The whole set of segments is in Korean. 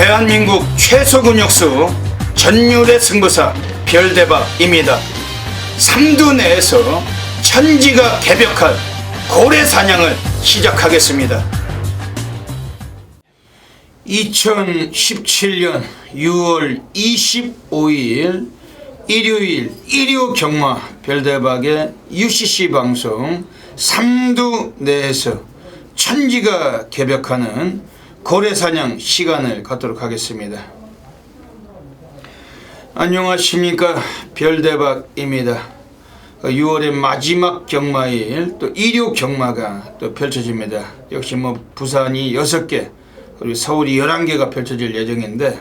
대한민국 최소 근육수 전율의 승부사 별대박입니다. 삼두 내에서 천지가 개벽한 고래 사냥을 시작하겠습니다. 2017년 6월 25일 일요일 일요 경마 별대박의 UCC 방송 삼두 내에서 천지가 개벽하는 고래사냥 시간을 갖도록 하겠습니다. 안녕하십니까, 별대박입니다. 6월의 마지막 경마일 또 일요 경마가 또 펼쳐집니다. 역시 부산이 6개 그리고 서울이 11개가 펼쳐질 예정인데,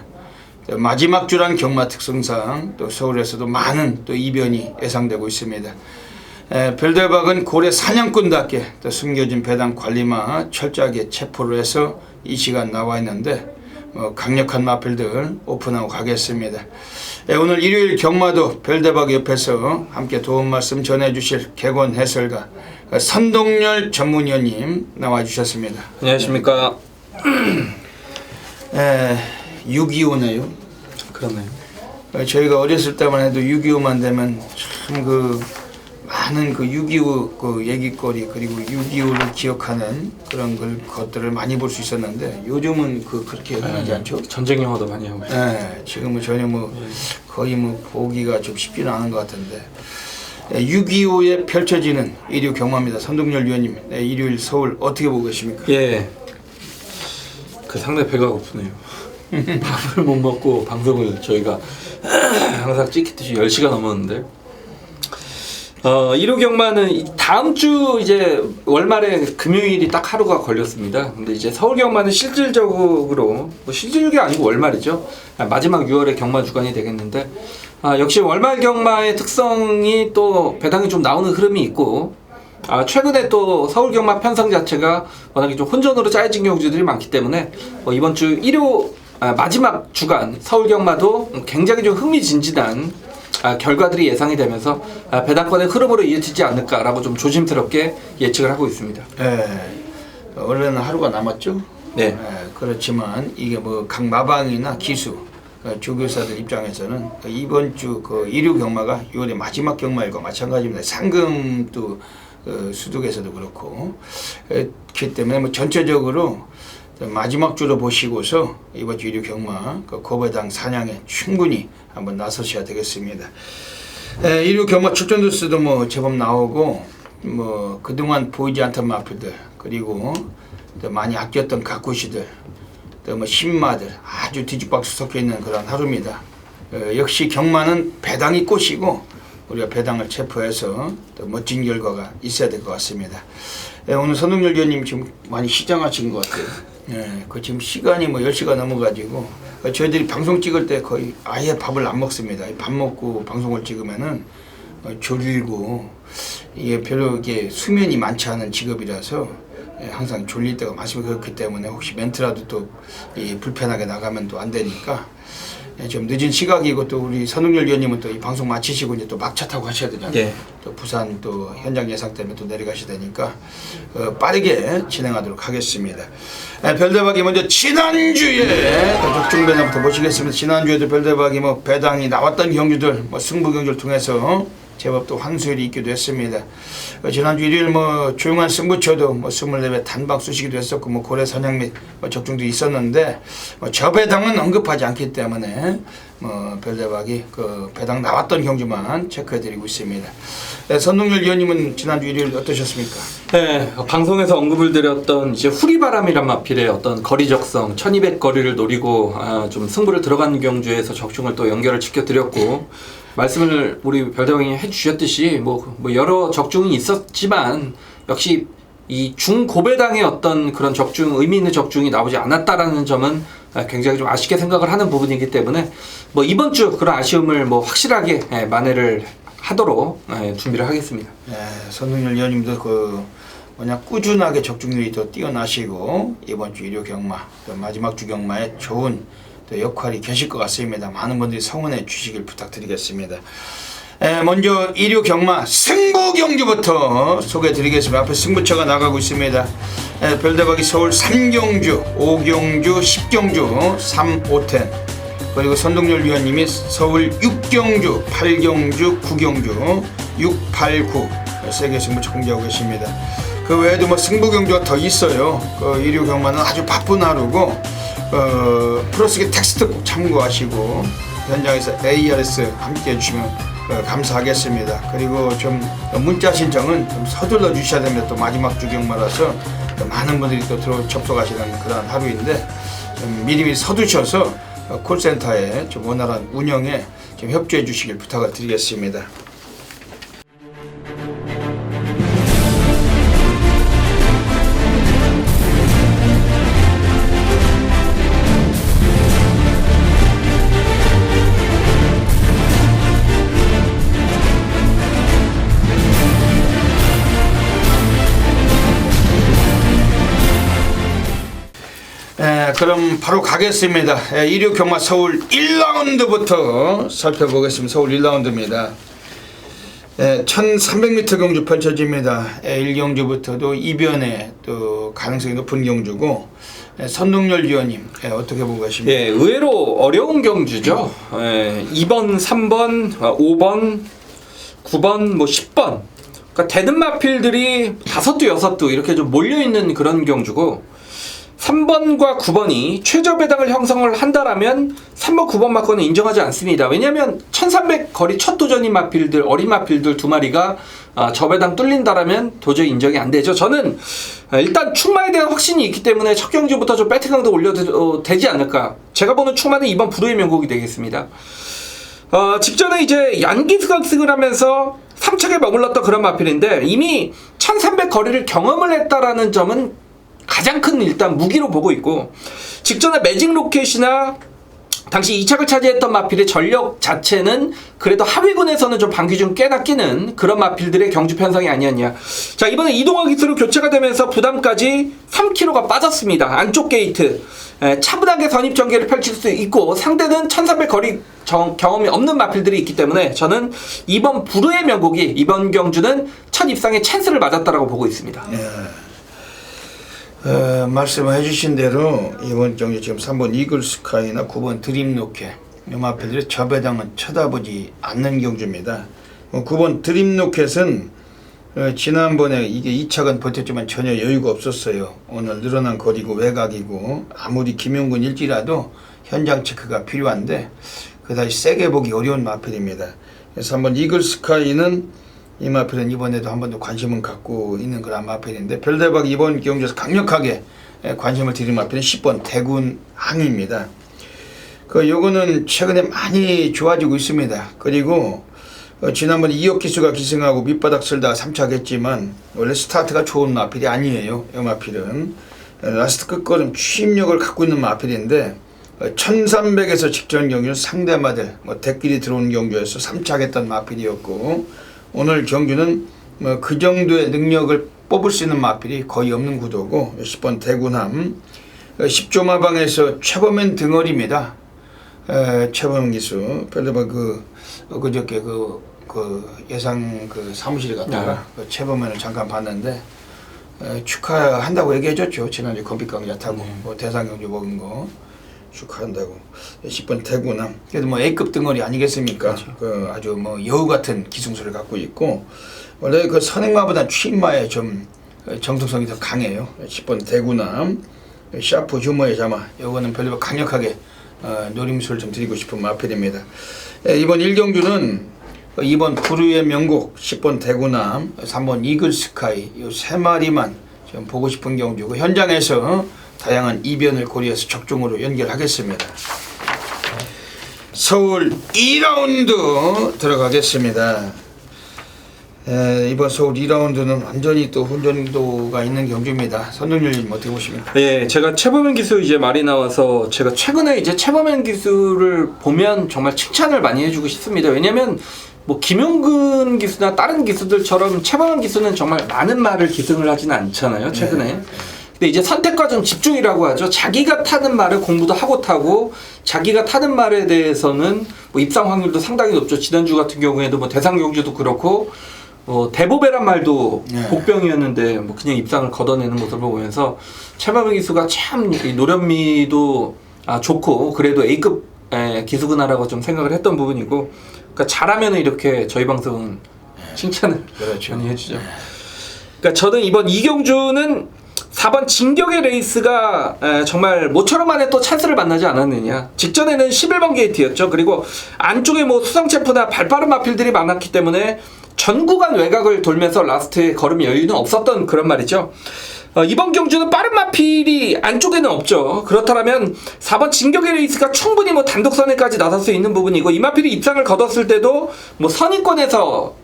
마지막 주란 경마 특성상 또 서울에서도 많은 또 이변이 예상되고 있습니다. 별대박은 고래 사냥꾼답게 또 숨겨진 배당 관리마 철저하게 체포를 해서 이 시간 나와 있는데, 강력한 마필들 오픈하고 가겠습니다. 오늘 일요일 경마도 별대박 옆에서 함께 도움 말씀 전해주실 개건 해설가 선동열 전문위원님 나와주셨습니다. 안녕하십니까. 6.25네요. 그러네요. 저희가 어렸을 때만 해도 6.25만 되면 참 많은 6.25 얘기거리 그리고 6.25를 기억하는 그런 것들을 많이 볼 수 있었는데, 요즘은 그렇게 흔하지 않죠? 전쟁 영화도 많이 하고 있어요. 네, 지금은 전혀 거의 보기가 좀 쉽지는 않은 것 같은데, 6.25에 펼쳐지는 일요 경마입니다. 선동열 위원님, 일요일 서울 어떻게 보고 계십니까? 예. 상당히 배가 고프네요. 밥을 못 먹고 방송을 저희가 항상 찍히듯이 10시가 넘었는데, 일요 경마는 다음 주 이제 월말에 금요일이 딱 하루가 걸렸습니다. 근데 이제 서울 경마는 실질적으로 실질적이 아니고 월말이죠. 마지막 6월의 경마 주간이 되겠는데, 역시 월말 경마의 특성이 또 배당이 좀 나오는 흐름이 있고, 최근에 또 서울 경마 편성 자체가 워낙에 좀 혼전으로 짜여진 경주들이 많기 때문에 이번 주 일요 마지막 주간 서울 경마도 굉장히 좀 흥미진진한 결과들이 예상이 되면서 배당권의 흐름으로 이어지지 않을까라고 좀 조심스럽게 예측을 하고 있습니다. 원래는 하루가 남았죠. 네. 그렇지만 이게 각 마방이나 기수 조교사들 입장에서는 이번 주 일요 경마가 6월의 마지막 경마일과 마찬가지입니다. 상금도 수득에서도 그렇고, 그렇기 때문에 전체적으로 마지막 주로 보시고서 이번 주 일요 경마 고배당 사냥에 충분히 한번 나서셔야 되겠습니다. 일요 경마 출전 두수도 제법 나오고, 그동안 보이지 않던 마필들 그리고 또 많이 아꼈던 가꾸시들 또 신마들 아주 뒤죽박죽 섞여 있는 그런 하루입니다. 역시 경마는 배당이 꽃이고, 우리가 배당을 체포해서 또 멋진 결과가 있어야 될 것 같습니다. 오늘 선동열 위원님 지금 많이 시장하신 것 같아요. 지금 시간이 10시가 넘어가지고, 저희들이 방송 찍을 때 거의 아예 밥을 안 먹습니다. 밥 먹고 방송을 찍으면은 졸리고, 이게 별로 이게 수면이 많지 않은 직업이라서 항상 졸릴 때가 많습니다. 그렇기 때문에 혹시 멘트라도 또 불편하게 나가면 또 안 되니까, 좀 늦은 시각이고, 또 우리 선동열 위원님은 또 이 방송 마치시고 이제 또 막차 타고 가셔야 되잖아요. 예. 또 부산 또 현장 예상 때문에 또 내려가셔야 되니까 빠르게 진행하도록 하겠습니다. 별대박이 먼저 지난주에 적중 배당부터 모시겠습니다. 지난주에도 별대박이 배당이 나왔던 경주들 승부 경주를 통해서 제법 또 환수율이 있기도 했습니다. 지난주 일요일 조용한 승부처도 24배 단박 쑤시기도 했었고, 고래 사냥 및 적중도 있었는데, 저 배당은 언급하지 않기 때문에 별대박이 배당 나왔던 경주만 체크해드리고 있습니다. 선동열 위원님은 지난주 일요일 어떠셨습니까? 네, 방송에서 언급을 드렸던 이제 후리바람이란 마필의 어떤 거리 적성 1200 거리를 노리고 좀 승부를 들어간 경주에서 적중을 또 연결을 지켜드렸고, 말씀을 우리 별대왕이 해주셨듯이 여러 적중이 있었지만 역시 이 중고배당의 어떤 그런 적중, 의미 있는 적중이 나오지 않았다라는 점은 굉장히 좀 아쉽게 생각을 하는 부분이기 때문에 이번 주 그런 아쉬움을 만회를 만회를 하도록 준비를 하겠습니다. 선동열 위원님도 워낙 꾸준하게 적중률이 더 뛰어나시고, 이번 주 일요 경마 마지막 주 경마에 좋은 역할이 계실 것 같습니다. 많은 분들이 성원해 주시길 부탁드리겠습니다. 먼저 일요 경마 승부 경주부터 소개해 드리겠습니다. 앞에 승부처가 나가고 있습니다. 별대박이 서울 3경주, 5경주, 10경주, 3, 5텐. 그리고 선동열 위원님이 서울 6경주, 8경주, 9경주, 6, 8, 9 세계 승부처 공개하고 계십니다. 그 외에도 뭐 승부 경주가 더 있어요. 그 일요 경마는 아주 바쁜 하루고 플러스기 텍스트 꼭 참고하시고 현장에서 ARS 함께 해주시면 감사하겠습니다. 그리고 좀 문자 신청은 좀 서둘러 주셔야 됩니다. 또 마지막 주 경마라서 많은 분들이 또 접속하시는 그런 하루인데 좀 미리미리 서두셔서 콜센터에 좀 원활한 운영에 좀 협조해 주시길 부탁을 드리겠습니다. 그럼 바로 가겠습니다. 일요 경마 서울 1라운드부터 살펴보겠습니다. 서울 1라운드입니다. 1300m 경주 펼쳐집니다. 1경주부터도 이변에 또 가능성이 높은 경주고 선동열 위원님 어떻게 보고 계십니까? 예, 의외로 어려운 경주죠. 2번, 3번, 5번, 9번, 뭐 10번. 그러니까 되는 마필들이 5두, 6두 이렇게 좀 몰려있는 그런 경주고 3번과 9번이 최저 배당을 형성을 한다라면 3번, 9번 마건은 인정하지 않습니다. 왜냐하면 1300 거리 첫 도전인 마필들, 어린 마필들 2마리가 저배당 뚫린다라면 도저히 인정이 안 되죠. 저는 일단 충마에 대한 확신이 있기 때문에 첫 경주부터 좀 배팅강도 올려도 되지 않을까. 제가 보는 충마는 이번 불후의 명곡이 되겠습니다. 직전에 이제 양기수강승을 하면서 3착에 머물렀던 그런 마필인데 이미 1300 거리를 경험을 했다라는 점은 가장 큰 일단 무기로 보고 있고 직전에 매직 로켓이나 당시 2착을 차지했던 마필의 전력 자체는 그래도 하위군에서는 좀 반기준 꽤나 끼는 그런 마필들의 경주 편성이 아니었냐. 자, 이번에 이동화 기수로 교체가 되면서 부담까지 3kg가 빠졌습니다. 안쪽 게이트 차분하게 선입 전개를 펼칠 수 있고 상대는 1300 거리 경험이 없는 마필들이 있기 때문에 저는 이번 불후의 명곡이 이번 경주는 첫 입상에 찬스를 맞았다라고 보고 있습니다. 말씀해 주신 대로 이번 경기 지금 3번 이글스카이나 9번 드림로켓 이 마필들의 저배당은 쳐다보지 않는 경주입니다. 9번 드림로켓은 지난번에 이게 2착은 버텼지만 전혀 여유가 없었어요. 오늘 늘어난 거리고 외곽이고 아무리 김용근 일지라도 현장 체크가 필요한데 그다지 세게 보기 어려운 마필입니다. 그래서 3번 이글스카이는 이 마필은 이번에도 한 번 더 관심을 갖고 있는 그런 마필인데 별대박 이번 경주에서 강력하게 관심을 드린 마필은 10번 대군항입니다. 요거는 최근에 많이 좋아지고 있습니다. 그리고 지난번 이혁 기수가 기승하고 밑바닥 쓸다가 3착했지만 원래 스타트가 좋은 마필이 아니에요. 이 마필은 라스트 끝걸음 추임력을 갖고 있는 마필인데 1300에서 직전 경주는 상대마들 대끼리 들어온 경주에서 3착했던 마필이었고 오늘 경주는 그 정도의 능력을 뽑을 수 있는 마필이 거의 없는 구도고 10번 대군함 10조 마방에서 최범현 등어리입니다. 최범현 기수 별대박 그저께 예상 사무실에 갔다가 최범현을 잠깐 봤는데 축하한다고 얘기해줬죠. 지난주 건빛강자 타고 대상 경주 먹은 거 축하한다고. 10번 대구남 그래도 A급 등어리 아니겠습니까? 그렇죠. 아주 여우 같은 기승수를 갖고 있고 원래 선행마보다 추임마에 좀 정통성이 더 강해요. 10번 대구남 샤프 휴머의 자마 요거는 별로 강력하게 노림수를 좀 드리고 싶은 마필입니다. 이번 1경주는 2번 불후의 명곡 10번 대구남 3번 이글스카이 요 3마리만 좀 보고 싶은 경주고 현장에서 다양한 이변을 고려해서 적중으로 연결하겠습니다. 서울 2라운드 들어가겠습니다. 이번 서울 2라운드는 완전히 또 혼전도가 있는 경주입니다. 선동열님 어떻게 보십니까? 예, 제가 최범현 기수 이제 말이 나와서 제가 최근에 이제 최범현 기수를 보면 정말 칭찬을 많이 해주고 싶습니다. 왜냐면 김용근 기수나 다른 기수들처럼 최범현 기수는 정말 많은 말을 기승을 하지는 않잖아요. 최근에. 근데 이제 선택과 좀 집중이라고 하죠. 자기가 타는 말을 공부도 하고 타고 자기가 타는 말에 대해서는 입상 확률도 상당히 높죠. 지난주 같은 경우에도 대상 경주도 그렇고 대보배란 말도 네. 복병이었는데 뭐 그냥 입상을 걷어내는 모습을 보면서 최만배 기수가 참 이 노련미도 좋고 그래도 A급 기수구나라고 좀 생각을 했던 부분이고, 그러니까 잘하면 이렇게 저희 방송은 칭찬을 그렇죠. 많이 해주죠. 그러니까 저는 이번 이경주는 4번 진격의 레이스가 정말 모처럼 만에 또 찬스를 만나지 않았느냐. 직전에는 11번 게이트였죠. 그리고 안쪽에 뭐 수성 챔프나 발빠른 마필들이 많았기 때문에 전 구간 외곽을 돌면서 라스트에 걸음 여유는 없었던 그런 말이죠. 이번 경주는 빠른 마필이 안쪽에는 없죠. 그렇다면 4번 진격의 레이스가 충분히 뭐 단독선에까지 나설 수 있는 부분이고, 이 마필이 입상을 거뒀을 때도 뭐 선의권에서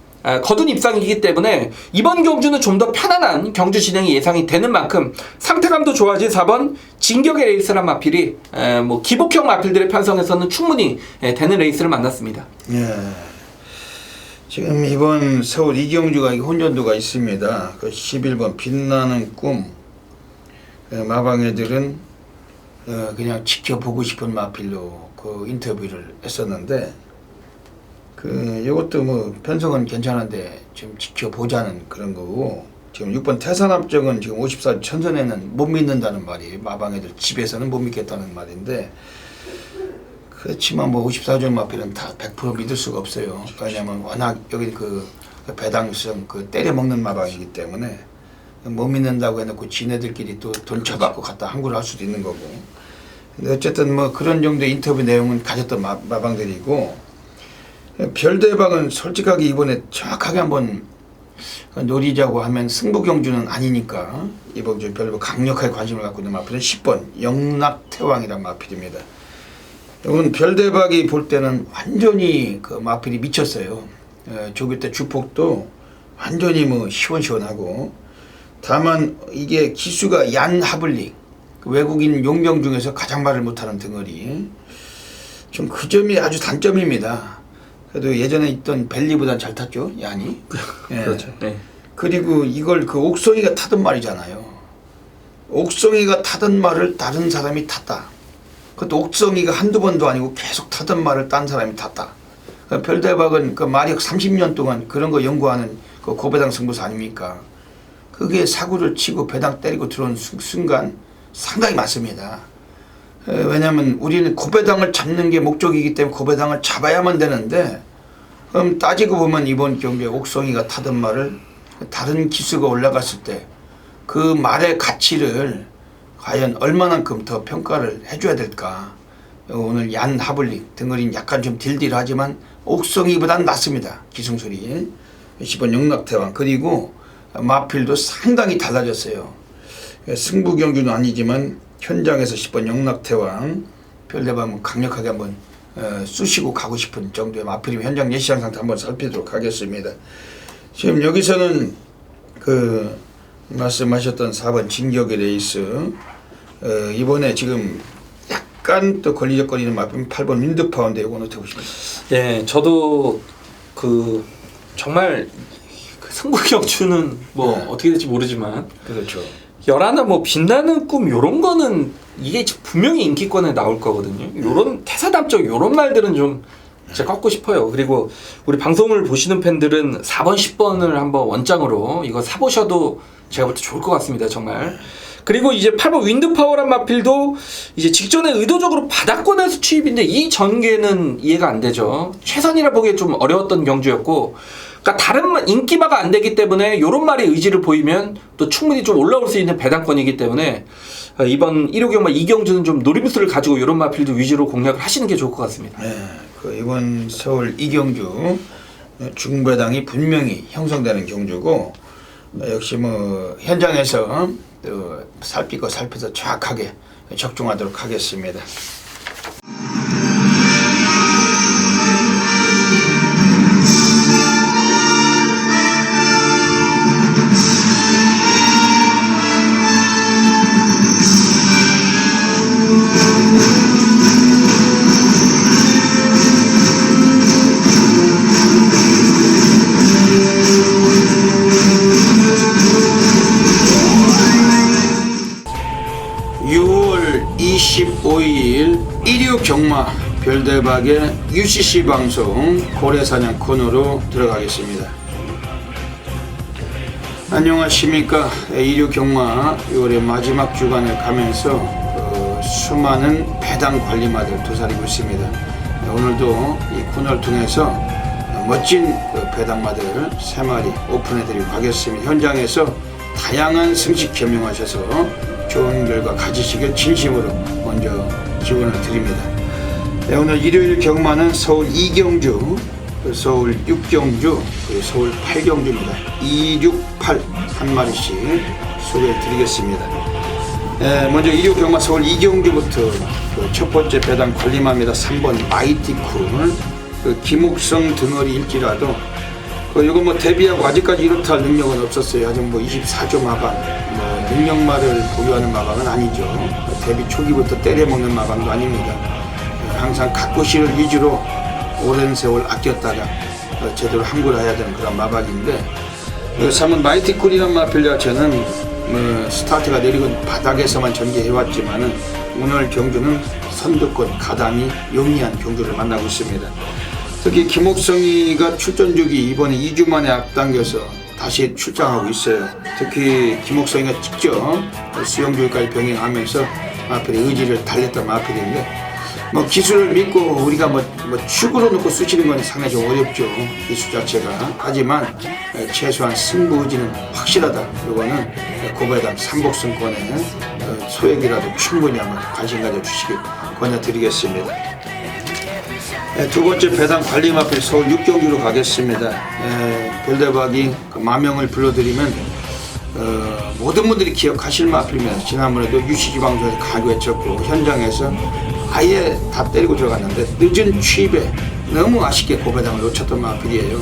거둔 입상이기 때문에 이번 경주는 좀 더 편안한 경주 진행이 예상이 되는 만큼 상태감도 좋아진 4번 진격의 레이스란 마필이 뭐 기복형 마필들의 편성에서는 충분히 되는 레이스를 만났습니다. 예. 지금 이번 서울 이경주가 혼전도가 있습니다. 그 11번 빛나는 꿈. 마방애들은 그냥 지켜보고 싶은 마필로 그 인터뷰를 했었는데, 이것도 뭐 편성은 괜찮은데 좀 지켜보자는 그런 거고, 지금 6번 태산압정은 지금 54주 천선에는 못 믿는다는 말이, 마방애들 집에서는 못 믿겠다는 말인데, 그렇지만 뭐 54주 마필은 다 100% 믿을 수가 없어요. 왜냐면 워낙 여기 그 배당성 그 때려 먹는 마방이기 때문에 못 믿는다고 해놓고 지네들끼리 또 돈 쳐갖고 갖다 항구를 할 수도 있는 거고. 근데 어쨌든 뭐 그런 정도의 인터뷰 내용은 가졌던 마방들이고, 별대방은 솔직하게 이번에 정확하게 한번 노리자고 하면 승부경주는 아니니까 이번 주 별로 강력하게 관심을 갖고 있는 마필은 10번 영락태왕이란 마필입니다. 이건 별대박이 볼 때는 완전히 그 마필이 미쳤어요. 조교 때 주폭도 완전히 뭐 시원시원하고, 다만 이게 기수가 얀 하블릭, 그 외국인 용병 중에서 가장 말을 못하는 덩어리, 좀 그 점이 아주 단점입니다. 그래도 예전에 있던 벨리보단 잘 탔죠, 얀이. 예. 그렇죠. 네. 그리고 이걸 그 옥성이가 타던 말이잖아요. 옥성이가 타던 말을 다른 사람이 탔다. 그것도 옥성이가 한두 번도 아니고 계속 타던 말을 딴 사람이 탔다. 별대박은 그 마력 30년 동안 그런 거 연구하는 그 고배당 승부사 아닙니까? 그게 사고를 치고 배당 때리고 들어온 순간 상당히 많습니다. 왜냐하면 우리는 고배당을 잡는 게 목적이기 때문에 고배당을 잡아야만 되는데, 그럼 따지고 보면 이번 경기에 옥성이가 타던 말을 다른 기수가 올라갔을 때 그 말의 가치를 과연 얼마만큼 더 평가를 해줘야 될까. 오늘 얀 하블릭 덩어리는 약간 좀 딜딜하지만 옥성이보단 낫습니다. 기승술이 10번 영락태왕. 그리고 마필도 상당히 달라졌어요. 승부 경주는 아니지만 현장에서 10번 영락태왕 별대방 강력하게 한번 쑤시고 가고 싶은 정도의 마필이면 현장 예시장 상태 한번 살피도록 하겠습니다. 지금 여기서는 그 말씀하셨던 4번 진격의 레이스, 이번에 지금 약간 또 걸리적거리는 마필 8번 윈드파운드. 이건 어떻게 보십니까? 예, 저도 그 정말 그 승부경주는 뭐 네. 어떻게 될지 모르지만, 그렇죠. 열하나 뭐 빛나는 꿈 요런 거는 이게 분명히 인기권에 나올 거거든요. 요런 태사담적 요런 말들은 좀 진짜 꺾고 싶어요. 그리고 우리 방송을 보시는 팬들은 4번 10번을 한번 원장으로 이거 사보셔도 제가 볼 때 좋을 것 같습니다. 정말. 그리고 이제 8번 윈드파워란 마필도 이제 직전에 의도적으로 바닥권에서 투입인데 이 전개는 이해가 안 되죠. 최선이라 보기에 좀 어려웠던 경주였고, 그러니까 다른 인기마가 안 되기 때문에 요런 말의 의지를 보이면 또 충분히 좀 올라올 수 있는 배당권이기 때문에 이번 1호 경마 이경주는 좀 노림수를 가지고 요런 마필도 위주로 공략을 하시는 게 좋을 것 같습니다. 네, 그 이번 서울 이경주 중배당이 분명히 형성되는 경주고, 역시 뭐 현장에서 또 살피고 살펴서 정확하게 적중하도록 하겠습니다. 경마 별대박의 UCC 방송 고래사냥 코너로 들어가겠습니다. 안녕하십니까. 일요 경마 6월의 마지막 주간을 가면서 수많은 배당 관리마들 도사리고 있습니다. 오늘도 이 코너를 통해서 멋진 배당마들 3마리 오픈해드리고 가겠습니다. 현장에서 다양한 승식 겸용하셔서 좋은 결과 가지시길 진심으로 먼저 기원을 드립니다. 오늘 일요일 경마는 서울 2경주, 서울 6경주, 서울 8경주입니다. 2, 6, 8 한 마리씩 소개해 드리겠습니다. 먼저 일요 경마 서울 2경주부터 첫 번째 배당 관리마입니다. 3번 마이티쿨, 김옥성 등어리일지라도 이거 뭐 데뷔하고 아직까지 이렇다 할 능력은 없었어요. 아직 뭐 24조 마방, 능력마를 보유하는 마방은 아니죠. 데뷔 초기부터 때려먹는 마방도 아닙니다. 항상 각고시를 위주로 오랜 세월 아꼈다가 제대로 항굴해야 되는 그런 마박인데, 3번 마이티쿨이라는 마필 자체는 스타트가 내리고 바닥에서만 전개해왔지만은 오늘 경주는 선두권 가담이 용이한 경주를 만나고 있습니다. 특히 김옥성이가 출전주기 이번에 2주 만에 앞당겨서 다시 출장하고 있어요. 특히 김옥성이가 직접 수영주기까지 병행하면서 마필의 의지를 달랬던 마필인데, 기술을 믿고 우리가 축으로 놓고 쑤시는 건 상당히 좀 어렵죠. 기술 자체가. 하지만 최소한 승부 의지는 확실하다. 이거는 고배당 삼복승권에 소액이라도 충분히 한번 관심 가져주시길 권해드리겠습니다. 두 번째 배당 관리 마필 서울 6경주로 가겠습니다. 별대박이 마명을 불러드리면 모든 분들이 기억하실 마필입니다. 지난번에도 UCG 방송에서 강조했었고 현장에서 아예 다 때리고 들어갔는데 늦은 취입에 너무 아쉽게 고배당을 놓쳤던 마필이에요.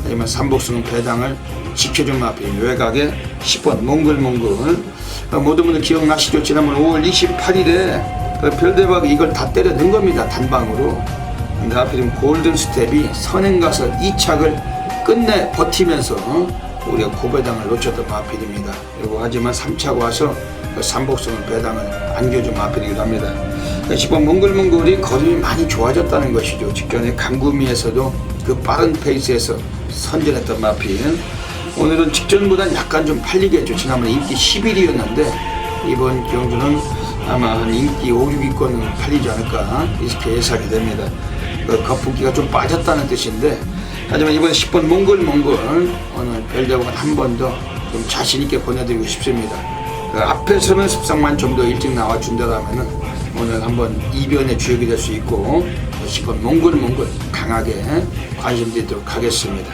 하지만 삼복승은 배당을 지켜준 마필, 외곽에 10번 몽글몽글. 모든 분들 기억나시죠? 지난번 5월 28일에 별대박이 이걸 다 때려 넣은 겁니다. 단방으로. 근데 하필이면 골든 스텝이 선행 가서 2착을 끝내 버티면서 우리가 고배당을 놓쳤던 마필입니다. 그리고 하지만 3착 와서 삼복승은 배당을 안겨준 마필이기도 합니다. 10번 몽글몽글이 걸음이 많이 좋아졌다는 것이죠. 직전에 강구미에서도 그 빠른 페이스에서 선전했던 마필. 오늘은 직전보다는 약간 좀 팔리겠죠. 지난번에 인기 11위였는데 이번 경주는 아마 한 인기 5, 6위권은 팔리지 않을까 이렇게 예상이 됩니다. 거품기가 좀 빠졌다는 뜻인데, 하지만 이번 10번 몽글몽글 오늘 별대박은 한 번 더 좀 자신있게 보내드리고 싶습니다. 앞에서는 습상만 좀 더 일찍 나와준다라면은 오늘 한번 이변의 주역이 될 수 있고 10번 몽글몽글 강하게 관심 드리도록 하겠습니다.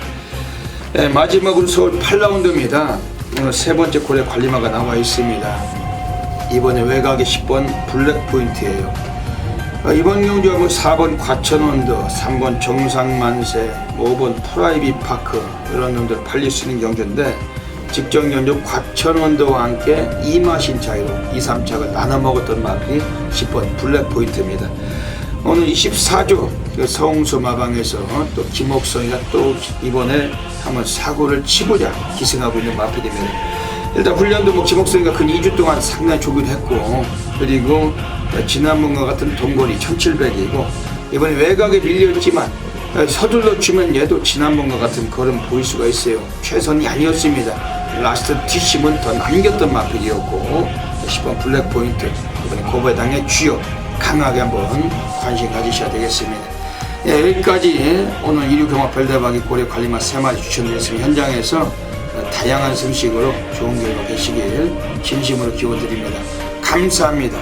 마지막으로 서울 8라운드입니다. 오늘 세 번째 고래 관리마가 나와 있습니다. 이번에 외곽에 10번 블랙포인트예요. 이번 경주は 4번 과천원더, 3번 정상만세, 5번 프라이빗파크 이런 놈들 팔릴 수 있는 경주인데, 직전 경주 과천원더와 함께 2마신 차이로 2, 3착을 나눠 먹었던 마필이 10번 블랙포인트입니다. 오늘 24조 서홍수 마방에서 또 김옥성이가 또 이번에 한번 사고를 치고자 기승하고 있는 마필입니다. 일단 훈련도 김옥성이가 근 2주 동안 상당히 조기를 했고, 그리고 지난번과 같은 동거리 1700이고 이번에 외곽에 밀렸지만 서둘러 주면 얘도 지난번과 같은 걸음 보일 수가 있어요. 최선이 아니었습니다. 라스트 뒷심은 더 남겼던 마필이었고 10번 블랙포인트 이번에 고배당의 주역 강하게 한번 관심 가지셔야 되겠습니다. 여기까지 오늘 일요 경마 별대박이 고래 관리마 3마리 추천드렸습니다. 현장에서 다양한 승식으로 좋은 결과 되시길 진심으로 기원드립니다. 감사합니다.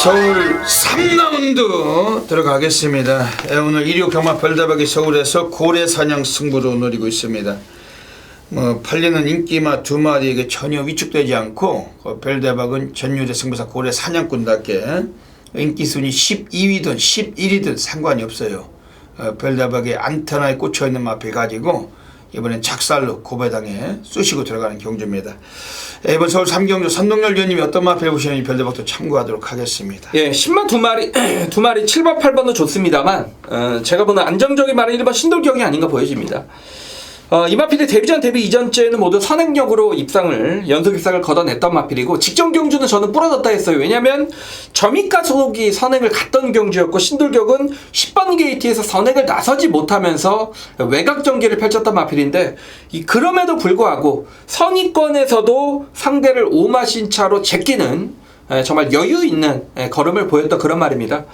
서울 3라운드 들어가겠습니다. 오늘 일요 경마 별대박이 서울에서 고래 사냥 승부로 노리고 있습니다. 팔리는 인기마 2마리에게 전혀 위축되지 않고 별대박은 전유대 승부사 고래 사냥꾼답게 인기순위 12위든 11위든 상관이 없어요. 별대박의 안테나에 꽂혀있는 마필 가지고 이번엔 작살로 고배당에 쑤시고 들어가는 경주입니다. 이번 서울 3경주 선동열 위원님이 어떤 마필 보시는지 별대박도 참고하도록 하겠습니다. 예, 10만 2마리 7번 8번도 좋습니다만 제가 보는 안정적인 말은 1번 신돌경이 아닌가 보여집니다. 이 마필이 데뷔전 데뷔 이전째는 모두 선행력으로 연속 입상을 걷어냈던 마필이고, 직전 경주는 저는 부러졌다 했어요. 왜냐면 점입가 속이 선행을 갔던 경주였고, 신돌격은 10번 게이트에서 선행을 나서지 못하면서 외곽 전개를 펼쳤던 마필인데, 그럼에도 불구하고 선의권에서도 상대를 5마신 차로 제끼는 정말 여유 있는 걸음을 보였던 그런 말입니다.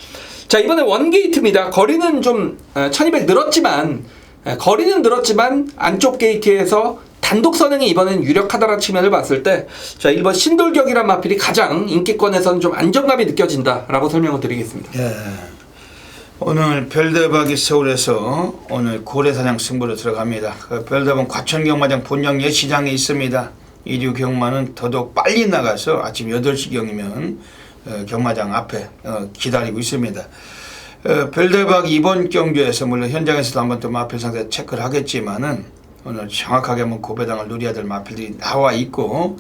자, 이번에 원게이트입니다. 거리는 좀 1200 늘었지만 안쪽 게이트에서 단독 선행이 이번엔 유력하다라는 측면을 봤을 때, 자, 1번 신돌격이란 마필이 가장 인기권에서는 좀 안정감이 느껴진다라고 설명을 드리겠습니다. 예. 오늘 별대박이 서울에서 오늘 고래사냥 승부로 들어갑니다. 그 별대박 과천경마장 본영 예시장에 있습니다. 이류 경마는 더더욱 빨리 나가서 아침 8시경이면 경마장 앞에 기다리고 있습니다. 별대박 이번 경주에서 물론 현장에서도 한번 또 마필 상태 체크를 하겠지만은 오늘 정확하게 한번 고배당을 누려야 될 마필들이 나와 있고,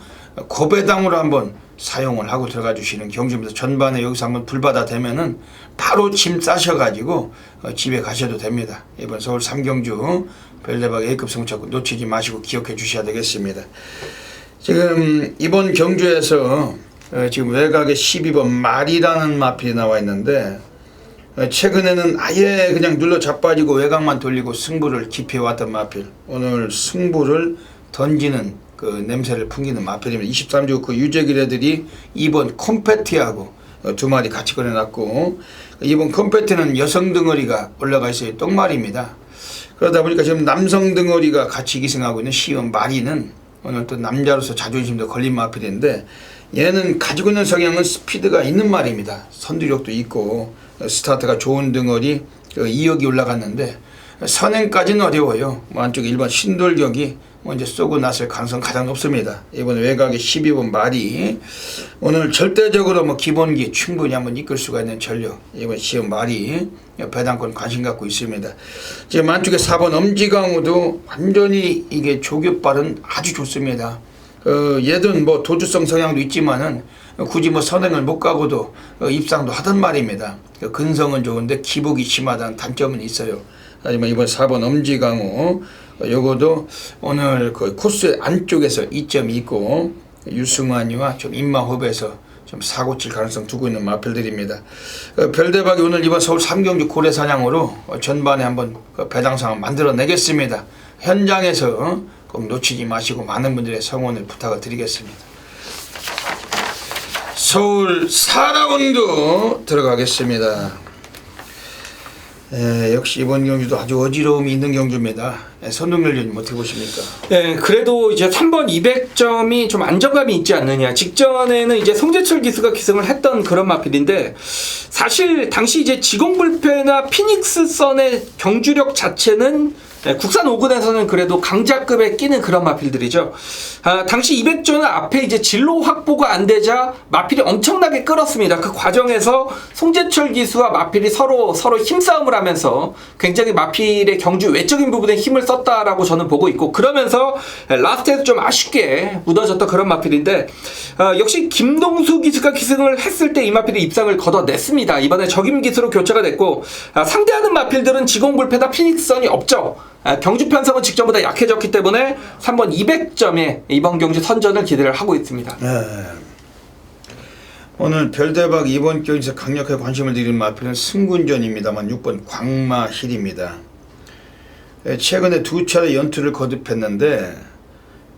고배당으로 한번 사용을 하고 들어가 주시는 경주입니다. 전반에 여기서 한번 불바다 되면은 바로 짐 싸셔가지고 집에 가셔도 됩니다. 이번 서울 3경주 별대박 A급 승부처 놓치지 마시고 기억해 주셔야 되겠습니다. 지금 이번 경주에서 지금 외곽에 12번 말이라는 마필이 나와 있는데, 최근에는 아예 그냥 눌러 자빠지고 외곽만 돌리고 승부를 기피해왔던 마필, 오늘 승부를 던지는 그 냄새를 풍기는 마필입니다. 23주 그 유재길 애들이 이번 컴패티하고 두 마리 같이 꺼내놨고, 이번 컴패티는 여성 덩어리가 올라가 있어요. 똥말입니다. 그러다 보니까 지금 남성 덩어리가 같이 기승하고 있는 시원 마리는 오늘 또 남자로서 자존심도 걸린 마필인데, 얘는 가지고 있는 성향은 스피드가 있는 말입니다. 선두력도 있고 스타트가 좋은 덩어리 2억이 올라갔는데, 선행까지는 어려워요. 안쪽 1번 신돌격이 먼저 쏘고 났을 가능성 가장 높습니다. 이번 외곽에 12번 말이 오늘 절대적으로 뭐 기본기 충분히 한번 이끌 수가 있는 전력, 이번 시험 말이 배당권 관심 갖고 있습니다. 지금 안쪽에 4번 엄지강우도 완전히 이게 조교발은 아주 좋습니다. 얘든 뭐 도주성 성향도 있지만은 굳이 뭐 선행을 못 가고도 입상도 하던 말입니다. 근성은 좋은데 기복이 심하다는 단점은 있어요. 하지만 이번 4번 엄지강우 요거도 오늘 그 코스 안쪽에서 이점이 있고, 유승환이와 좀 입마호흡에서 좀 사고 칠 가능성 두고 있는 마필들입니다. 별대박이 오늘 이번 서울 3경주 고래사냥으로 전반에 한번 배당상을 만들어내겠습니다. 현장에서 꼭 놓치지 마시고 많은 분들의 성원을 부탁을 드리겠습니다. 서울 4라운드 들어가겠습니다. 역시 이번 경주도 아주 어지러움이 있는 경주입니다. 선동열님 어떻게 보십니까? 네, 그래도 이제 3번 200점이 좀 안정감이 있지 않느냐. 직전에는 이제 송재철 기수가 기승을 했던 그런 마필인데, 사실 당시 이제 지공불패나 피닉스 선의 경주력 자체는 국산 5군에서는 그래도 강자급에 끼는 그런 마필들이죠. 당시 200조는 앞에 이제 진로 확보가 안 되자 마필이 엄청나게 끌었습니다. 그 과정에서 송재철 기수와 마필이 서로 힘싸움을 하면서 굉장히 마필의 경주 외적인 부분에 힘을 썼다라고 저는 보고 있고, 그러면서 라스트에서 좀 아쉽게 묻어졌던 그런 마필인데, 역시 김동수 기수가 기승을 했을 때 이 마필이 입상을 걷어냈습니다. 이번에 적임 기수로 교체가 됐고, 상대하는 마필들은 지공불패나 피닉스선이 없죠. 경주 편성은 직전보다 약해졌기 때문에 3번 200점에 이번 경주 선전을 기대를 하고 있습니다. 오늘 별대박 이번 경주에서 강력하게 관심을 드리는 마필은 승군전입니다만 6번 광마힐입니다. 최근에 두 차례 연투를 거듭했는데,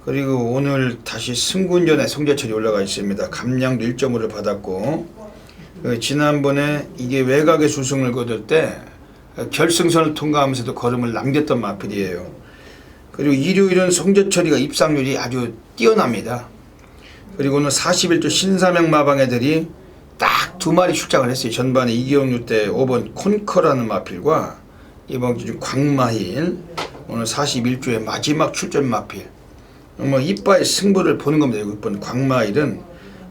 그리고 오늘 다시 승군전에 송재철이 올라가 있습니다. 감량도 1점으로 받았고, 지난번에 이게 외곽에 수승을 거둘 때 결승선을 통과하면서도 걸음을 남겼던 마필이에요. 그리고 일요일은 송재철이가 입상률이 아주 뛰어납니다. 그리고 오늘 41조 신사명 마방 애들이 딱 두 마리 출장을 했어요. 전반에 이기용류 때 5번 콘커라는 마필과 이번 기준 광마힐, 오늘 41조의 마지막 출전 마필. 뭐 이빠의 승부를 보는 겁니다. 6번 광마힐은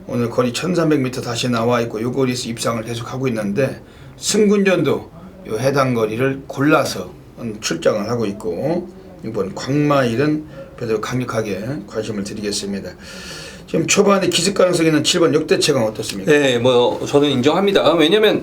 오늘 거리 1300m 다시 나와 있고 요 거리에서 입상을 계속 하고 있는데, 승군전도 요 해당 거리를 골라서 출장을 하고 있고, 이번 광마일은 그래도 강력하게 관심을 드리겠습니다. 지금 초반에 기습 가능성 있는 7번 역대 최강 어떻습니까? 네, 뭐 저는 인정합니다. 왜냐면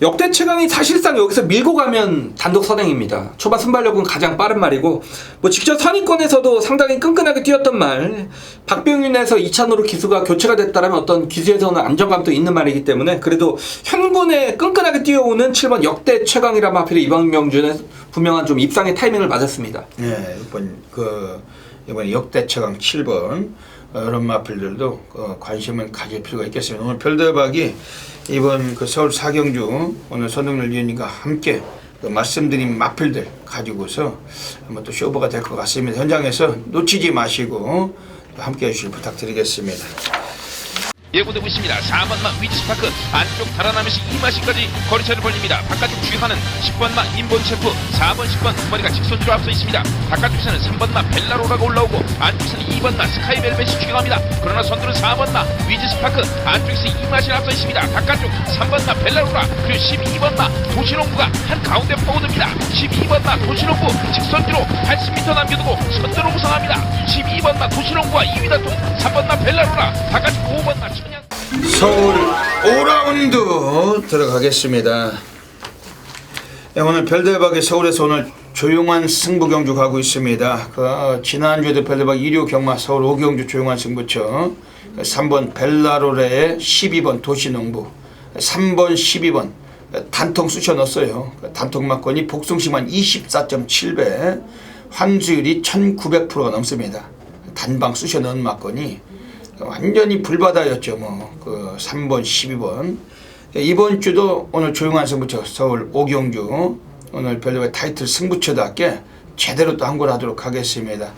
역대 최강이 사실상 여기서 밀고 가면 단독 선행입니다. 초반 순발력은 가장 빠른 말이고 뭐 직접 선입권에서도 상당히 끈끈하게 뛰었던 말, 박병윤에서 이찬호로 기수가 교체가 됐다라면 어떤 기수에서는 안정감도 있는 말이기 때문에 그래도 현군에 끈끈하게 뛰어오는 7번 역대 최강이라면 하필 이번 경주는 분명한 좀 입상의 타이밍을 맞았습니다. 네, 이번 역대 최강 7번 이런 마필들도 관심을 가질 필요가 있겠습니다. 오늘 별대박이 이번 그 서울 사경주 오늘 선동열 위원님과 함께 그 말씀드린 마필들 가지고서 한번 또 쇼부가 될 것 같습니다. 현장에서 놓치지 마시고 함께 해주실 부탁드리겠습니다. 예고되고 있습니다. 4번마 위즈스파크 안쪽 달아나면서 이마시까지 거리차를 벌립니다. 바깥쪽 주행하는 10번마 인본체프 4번 10번 두 마리가 직선주로 앞서 있습니다. 바깥쪽에서는 3번마 벨라로라가 올라오고 안쪽에서는 2번마 스카이벨벳이 주행합니다. 그러나 선두는 4번마 위즈스파크 안쪽에서 이마시가 앞서 있습니다. 바깥쪽 3번마 벨라로라 그리고 12번마 도시농부가 한가운데 파고듭니다. 12번마 도시농부 직선주로 80m 남겨두고 선두로 우상합니다. 12번마 도시농부와 2위 다툼 3번마 벨라로라 바깥쪽 5번마 서울 5라운드 들어가겠습니다. 네, 오늘 별대박이 서울에서 오늘 조용한 승부 경주 가고 있습니다. 지난주에도 별대박 1호 경마 서울 5경주 조용한 승부처 3번 벨라로레의 12번 도시농부 3번 12번 단통 쑤셔 넣었어요. 단통 막권이 복숭심한 24.7배 환수율이 1900%가 넘습니다. 단방 쑤셔 넣은 막권이 완전히 불바다였죠. 그 3번 12번 이번 주도 오늘 조용한 승부처 서울 5경주 오늘 별도의 타이틀 승부처답게 제대로 또 항고하도록 하겠습니다.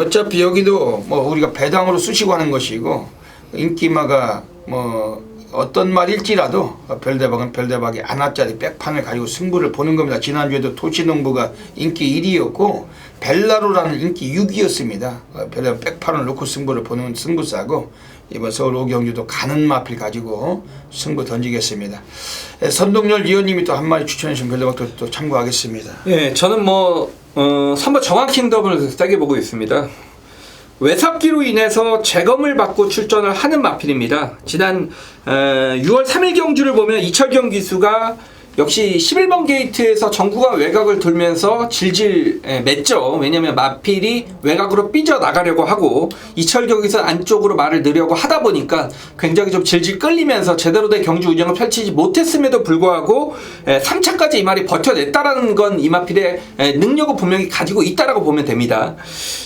어차피 여기도 뭐 우리가 배당으로 쑤시고 하는 것이고 인기마가 뭐 어떤 말일지라도 별대박은 별대박이 안압짜리 백판을 가지고 승부를 보는 겁니다. 지난주에도 도시농부가 인기 1위였고 벨라로라는 인기 6위였습니다. 별대박 백판을 놓고 승부를 보는 승부사고 이번 서울 5경주도 가는 마필 가지고 승부 던지겠습니다. 선동열 위원님이 또 한 마리 추천해 주신 별대박도 또 참고하겠습니다. 예, 저는 3번 정확킹덤을 세게 보고 있습니다. 외삽기로 인해서 재검을 받고 출전을 하는 마필입니다. 지난 6월 3일 경주를 보면 이철경 기수가 역시 11번 게이트에서 정구가 외곽을 돌면서 질질 맸죠. 왜냐면 마필이 외곽으로 삐져나가려고 하고 이철경에서 안쪽으로 말을 넣으려고 하다 보니까 굉장히 좀 질질 끌리면서 제대로 된 경주 운영을 펼치지 못했음에도 불구하고 3차까지 이 말이 버텨냈다라는 건 이 마필의 능력을 분명히 가지고 있다라고 보면 됩니다.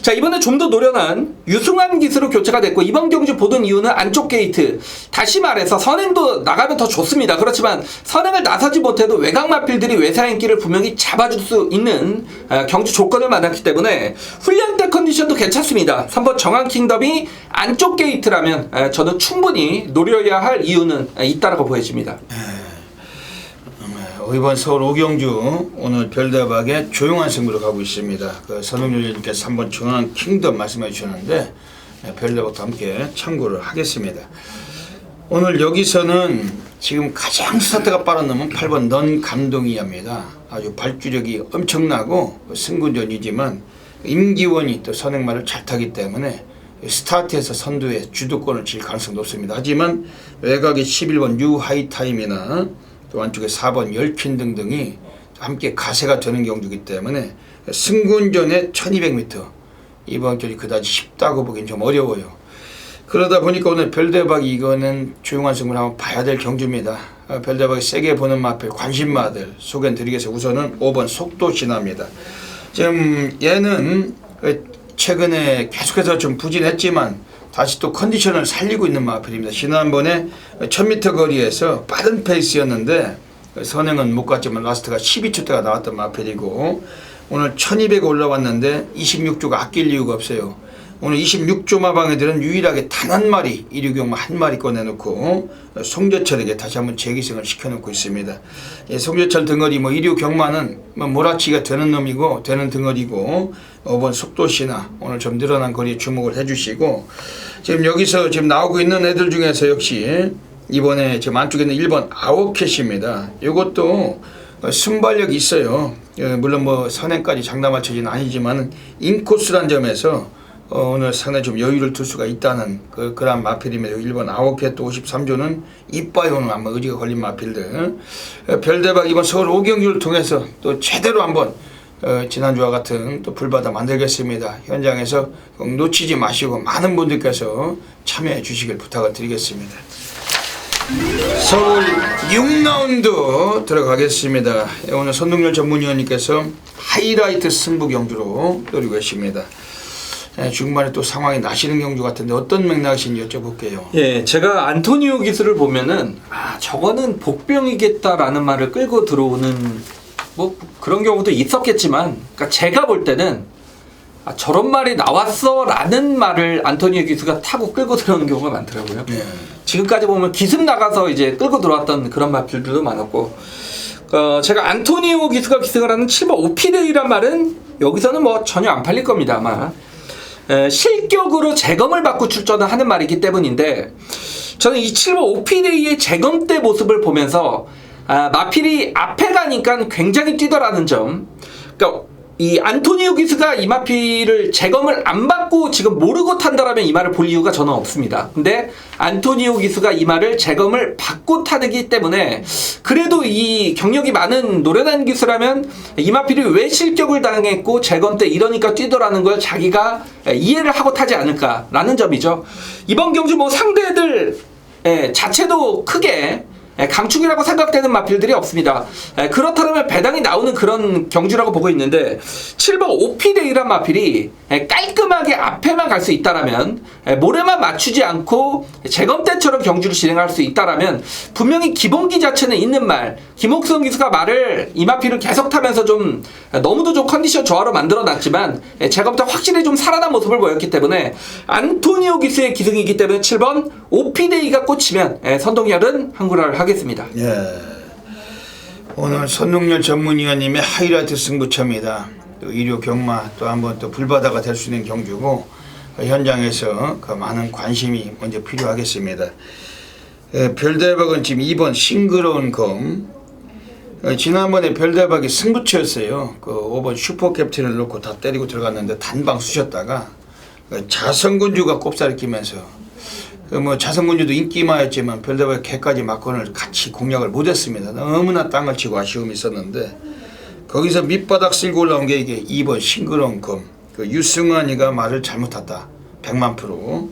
자, 이번에 좀 더 노련한 유승환 기수로 교체가 됐고 이번 경주 보던 이유는 안쪽 게이트 다시 말해서 선행도 나가면 더 좋습니다. 그렇지만 선행을 나서지 못해 도 외곽 마필들이 외사행기를 분명히 잡아줄 수 있는 경주 조건을 만났기 때문에 훈련 때 컨디션도 괜찮습니다. 3번 정한킹덤이 안쪽 게이트라면 저는 충분히 노려야 할 이유는 있다라고 보여집니다. 이번 서울 5경주 오늘 별대박에 조용한 승부로 가고 있습니다. 선홍열 의원님께서 3번 정한킹덤 말씀해 주셨는데 별대박도 함께 참고를 하겠습니다. 오늘 여기서는 지금 가장 스타트가 빠른 놈은 8번 넌 감동이합니다. 아주 발주력이 엄청나고 승부전이지만 임기원이 또 선행말을 잘 타기 때문에 스타트에서 선두에 주도권을 질 가능성이 높습니다. 하지만 외곽의 11번 뉴하이타임이나 또 안쪽에 4번 열퀸 등등이 함께 가세가 되는 경주이기 때문에 승군전에 1200m 이번 경기 그다지 쉽다고 보기엔 좀 어려워요. 그러다 보니까 오늘 별대박이 이거는 조용한 승부를 한번 봐야 될 경주입니다. 별대박이 세게 보는 마필 관심마들 소개해드리겠습니다. 우선은 5번 속도신화입니다. 지금 얘는 최근에 계속해서 좀 부진했지만 다시 또 컨디션을 살리고 있는 마필입니다. 지난번에 1000m 거리에서 빠른 페이스였는데 선행은 못 갔지만 라스트가 12초대가 나왔던 마필이고 오늘 1200 올라왔는데 26조가 아낄 이유가 없어요. 오늘 26조 마방애들은 유일하게 단 한 마리 이류경마 한 마리 꺼내놓고 송재철에게 다시 한번 재기승을 시켜놓고 있습니다. 송재철 등어리 이류경마는 몰아치기가 되는 놈이고 되는 등어리고 5번 속도시나 오늘 좀 늘어난 거리에 주목을 해주시고 지금 여기서 지금 나오고 있는 애들 중에서 역시 이번에 지금 안쪽에 있는 1번 아워캣입니다. 이것도 순발력이 있어요. 물론 선행까지 장담할 처지는 아니지만 인코스란 점에서 오늘 상당히 좀 여유를 둘 수가 있다는 그런 마필입니다. 1번 아웃캣 또 53조는 이빠이 오는 한번 의지가 걸린 마필들. 별대박 이번 서울 5경주를 통해서 또 제대로 한번 지난주와 같은 또 불바다 만들겠습니다. 현장에서 꼭 놓치지 마시고 많은 분들께서 참여해 주시길 부탁을 드리겠습니다. 서울 6라운드 들어가겠습니다. 오늘 선동열 전문위원님께서 하이라이트 승부 경주로 노리고 계십니다. 중반에 또 상황이 나시는 경주 같은데 어떤 맥락이신지 여쭤볼게요. 예, 제가 안토니오 기수를 보면은 저거는 복병이겠다라는 말을 끌고 들어오는 뭐 그런 경우도 있었겠지만, 그러니까 제가 볼 때는 저런 말이 나왔어라는 말을 안토니오 기수가 타고 끌고 들어오는 경우가 많더라고요. 지금까지 보면 기습 나가서 이제 끌고 들어왔던 그런 마필들도 많았고, 제가 안토니오 기수가 기승을 하는 7번 오피데이란 말은 여기서는 뭐 전혀 안 팔릴 겁니다. 아마 실격으로 재검을 받고 출전을 하는 말이기 때문인데, 저는 이 7번 오피데이의 재검 때 모습을 보면서 마필이 앞에 가니까 굉장히 뛰더라는 점. 그러니까 이 안토니오 기스가 이 마필을 재검을 안 받고 지금 모르고 탄다라면 이 말을 볼 이유가 저는 없습니다. 근데 안토니오 기스가 이 말을 재검을 받고 타기 때문에, 그래도 이 경력이 많은 노련한 기수라면 이 마필이 왜 실격을 당했고 재검 때 이러니까 뛰더라는 걸 자기가 이해를 하고 타지 않을까라는 점이죠. 이번 경주 뭐 상대들 자체도 크게 강축이라고 생각되는 마필들이 없습니다. 그렇다면 배당이 나오는 그런 경주라고 보고 있는데, 7번 오피데이란 마필이 깔끔하게 앞에만 갈 수 있다라면, 모래만 맞추지 않고 재검 때처럼 경주를 진행할 수 있다라면, 분명히 기본기 자체는 있는 말, 김옥성 기수가 말을 이 마필을 계속 타면서 좀 너무도 좀 컨디션 저하로 만들어놨지만 재검 때 확실히 좀 살아난 모습을 보였기 때문에, 안토니오 기수의 기승이기 때문에 7번 오피데이가 꽂히면 선동열은 항구라를 하겠습니다. 예. 오늘 선동열 전문위원님의 하이라이트 승부처입니다. 또 일요 경마 또 한번 또 불바다가 될 수 있는 경주고, 현장에서 많은 관심이 먼저 필요하겠습니다. 별대박은 지금 2번 싱그러운 검. 지난번에 별대박이 승부처였어요. 5번 슈퍼캡틴을 놓고 다 때리고 들어갔는데 단방 쑤셨다가 자성군주가 꼽살을 끼면서, 뭐 자성군주도 인기마였지만 별대박의 개까지 막건을 같이 공략을 못했습니다. 너무나 땅을 치고 아쉬움이 있었는데, 거기서 밑바닥 쓸고 올라온 게 이게 2번 싱그러운 검. 유승환이가 말을 잘못했다. 100만%.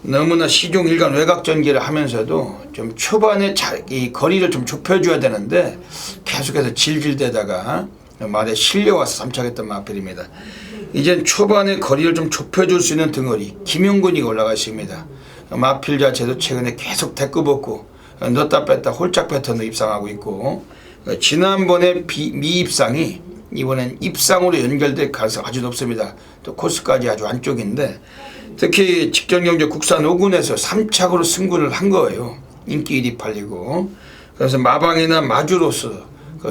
너무나 시종일관 외곽전개를 하면서도 좀 초반에 이 거리를 좀 좁혀줘야 되는데 계속해서 질질대다가 말에 실려와서 삼착했던 마필입니다. 이젠 초반에 거리를 좀 좁혀줄 수 있는 등어리 김용근이가 올라가 있습니다. 마필 자체도 최근에 계속 대꾸 벗고 넣었다 뺐다 홀짝 패턴으로 입상하고 있고, 지난번에 미입상이 이번엔 입상으로 연결될 가능성이 아주 높습니다. 또 코스까지 아주 안쪽인데, 특히 직전 경주 국산 5군에서 3착으로 승부를 한 거예요. 인기 1위 팔리고. 그래서 마방이나 마주로서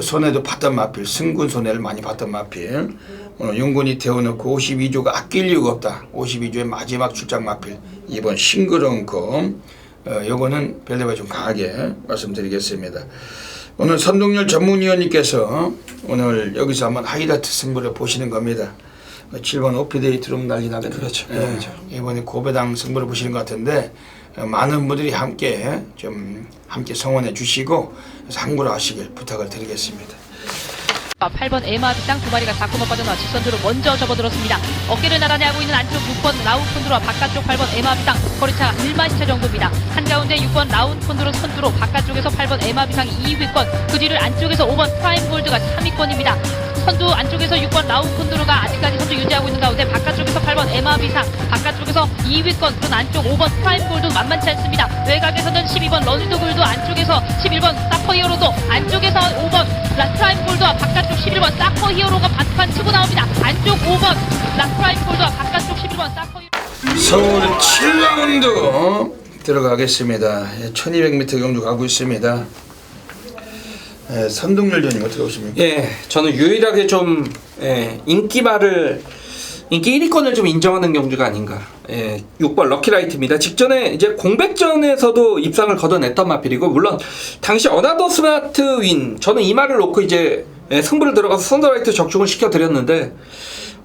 손해도 봤던 마필, 승군 손해를 많이 봤던 마필. 오늘 용군이 태워놓고 52조가 아낄 이유가 없다. 52조의 마지막 출장 마필. 이번 싱그러운 검. 요거는 별대박이 좀 강하게 말씀드리겠습니다. 오늘 선동열 전문위원님께서 오늘 여기서 한번 하이라이트 승부를 보시는 겁니다. 7번 오피데이 들어오면 난리 나겠네요. 그렇죠. 이번에 고배당 승부를 보시는 것 같은데, 많은 분들이 함께 성원해 주시고 상부를 하시길 부탁을 드리겠습니다. 8번 에마비땅 두 마리가 다코마 빠져나와 직선으로 먼저 접어들었습니다. 어깨를 나란히 하고 있는 안쪽 6번 라운콘드로 바깥쪽 8번 에마비땅 거리차 1마시차 정도입니다. 한가운데 6번 라운콘드로 선두로 바깥쪽에서 8번 에마비땅이 2위권, 그 뒤를 안쪽에서 5번 프라임골드가 3위권입니다. 선두 안쪽에서 6번 라운콘드로가 아직까지 선두 유지하고 있는 가운데 바깥쪽에서 8번 에마비상, 바깥쪽에서 2위권, 그런 안쪽 5번 프라임골드 만만치 않습니다. 외곽에서는 12번 러니드골드, 안쪽에서 11번 사퍼히어로도, 안쪽에서 5번 라프라임골드와 바깥쪽 11번 사퍼히어로가 반판 치고 나옵니다. 안쪽 5번 라프라임골드와 바깥쪽 11번 사퍼히어로. 서울 7라운드 들어가겠습니다. 1200m 경주 가고 있습니다. 선동열 전님 어떻게 보십니까? 예, 저는 유일하게 좀 인기 1위권을 좀 인정하는 경주가 아닌가. 6번 럭키라이트입니다. 직전에 이제 공백전에서도 입상을 거둬냈던 마필이고, 물론 당시 어나더 스마트 윈, 저는 이 말을 놓고 이제 승부를 들어가서 선더라이트 적중을 시켜드렸는데,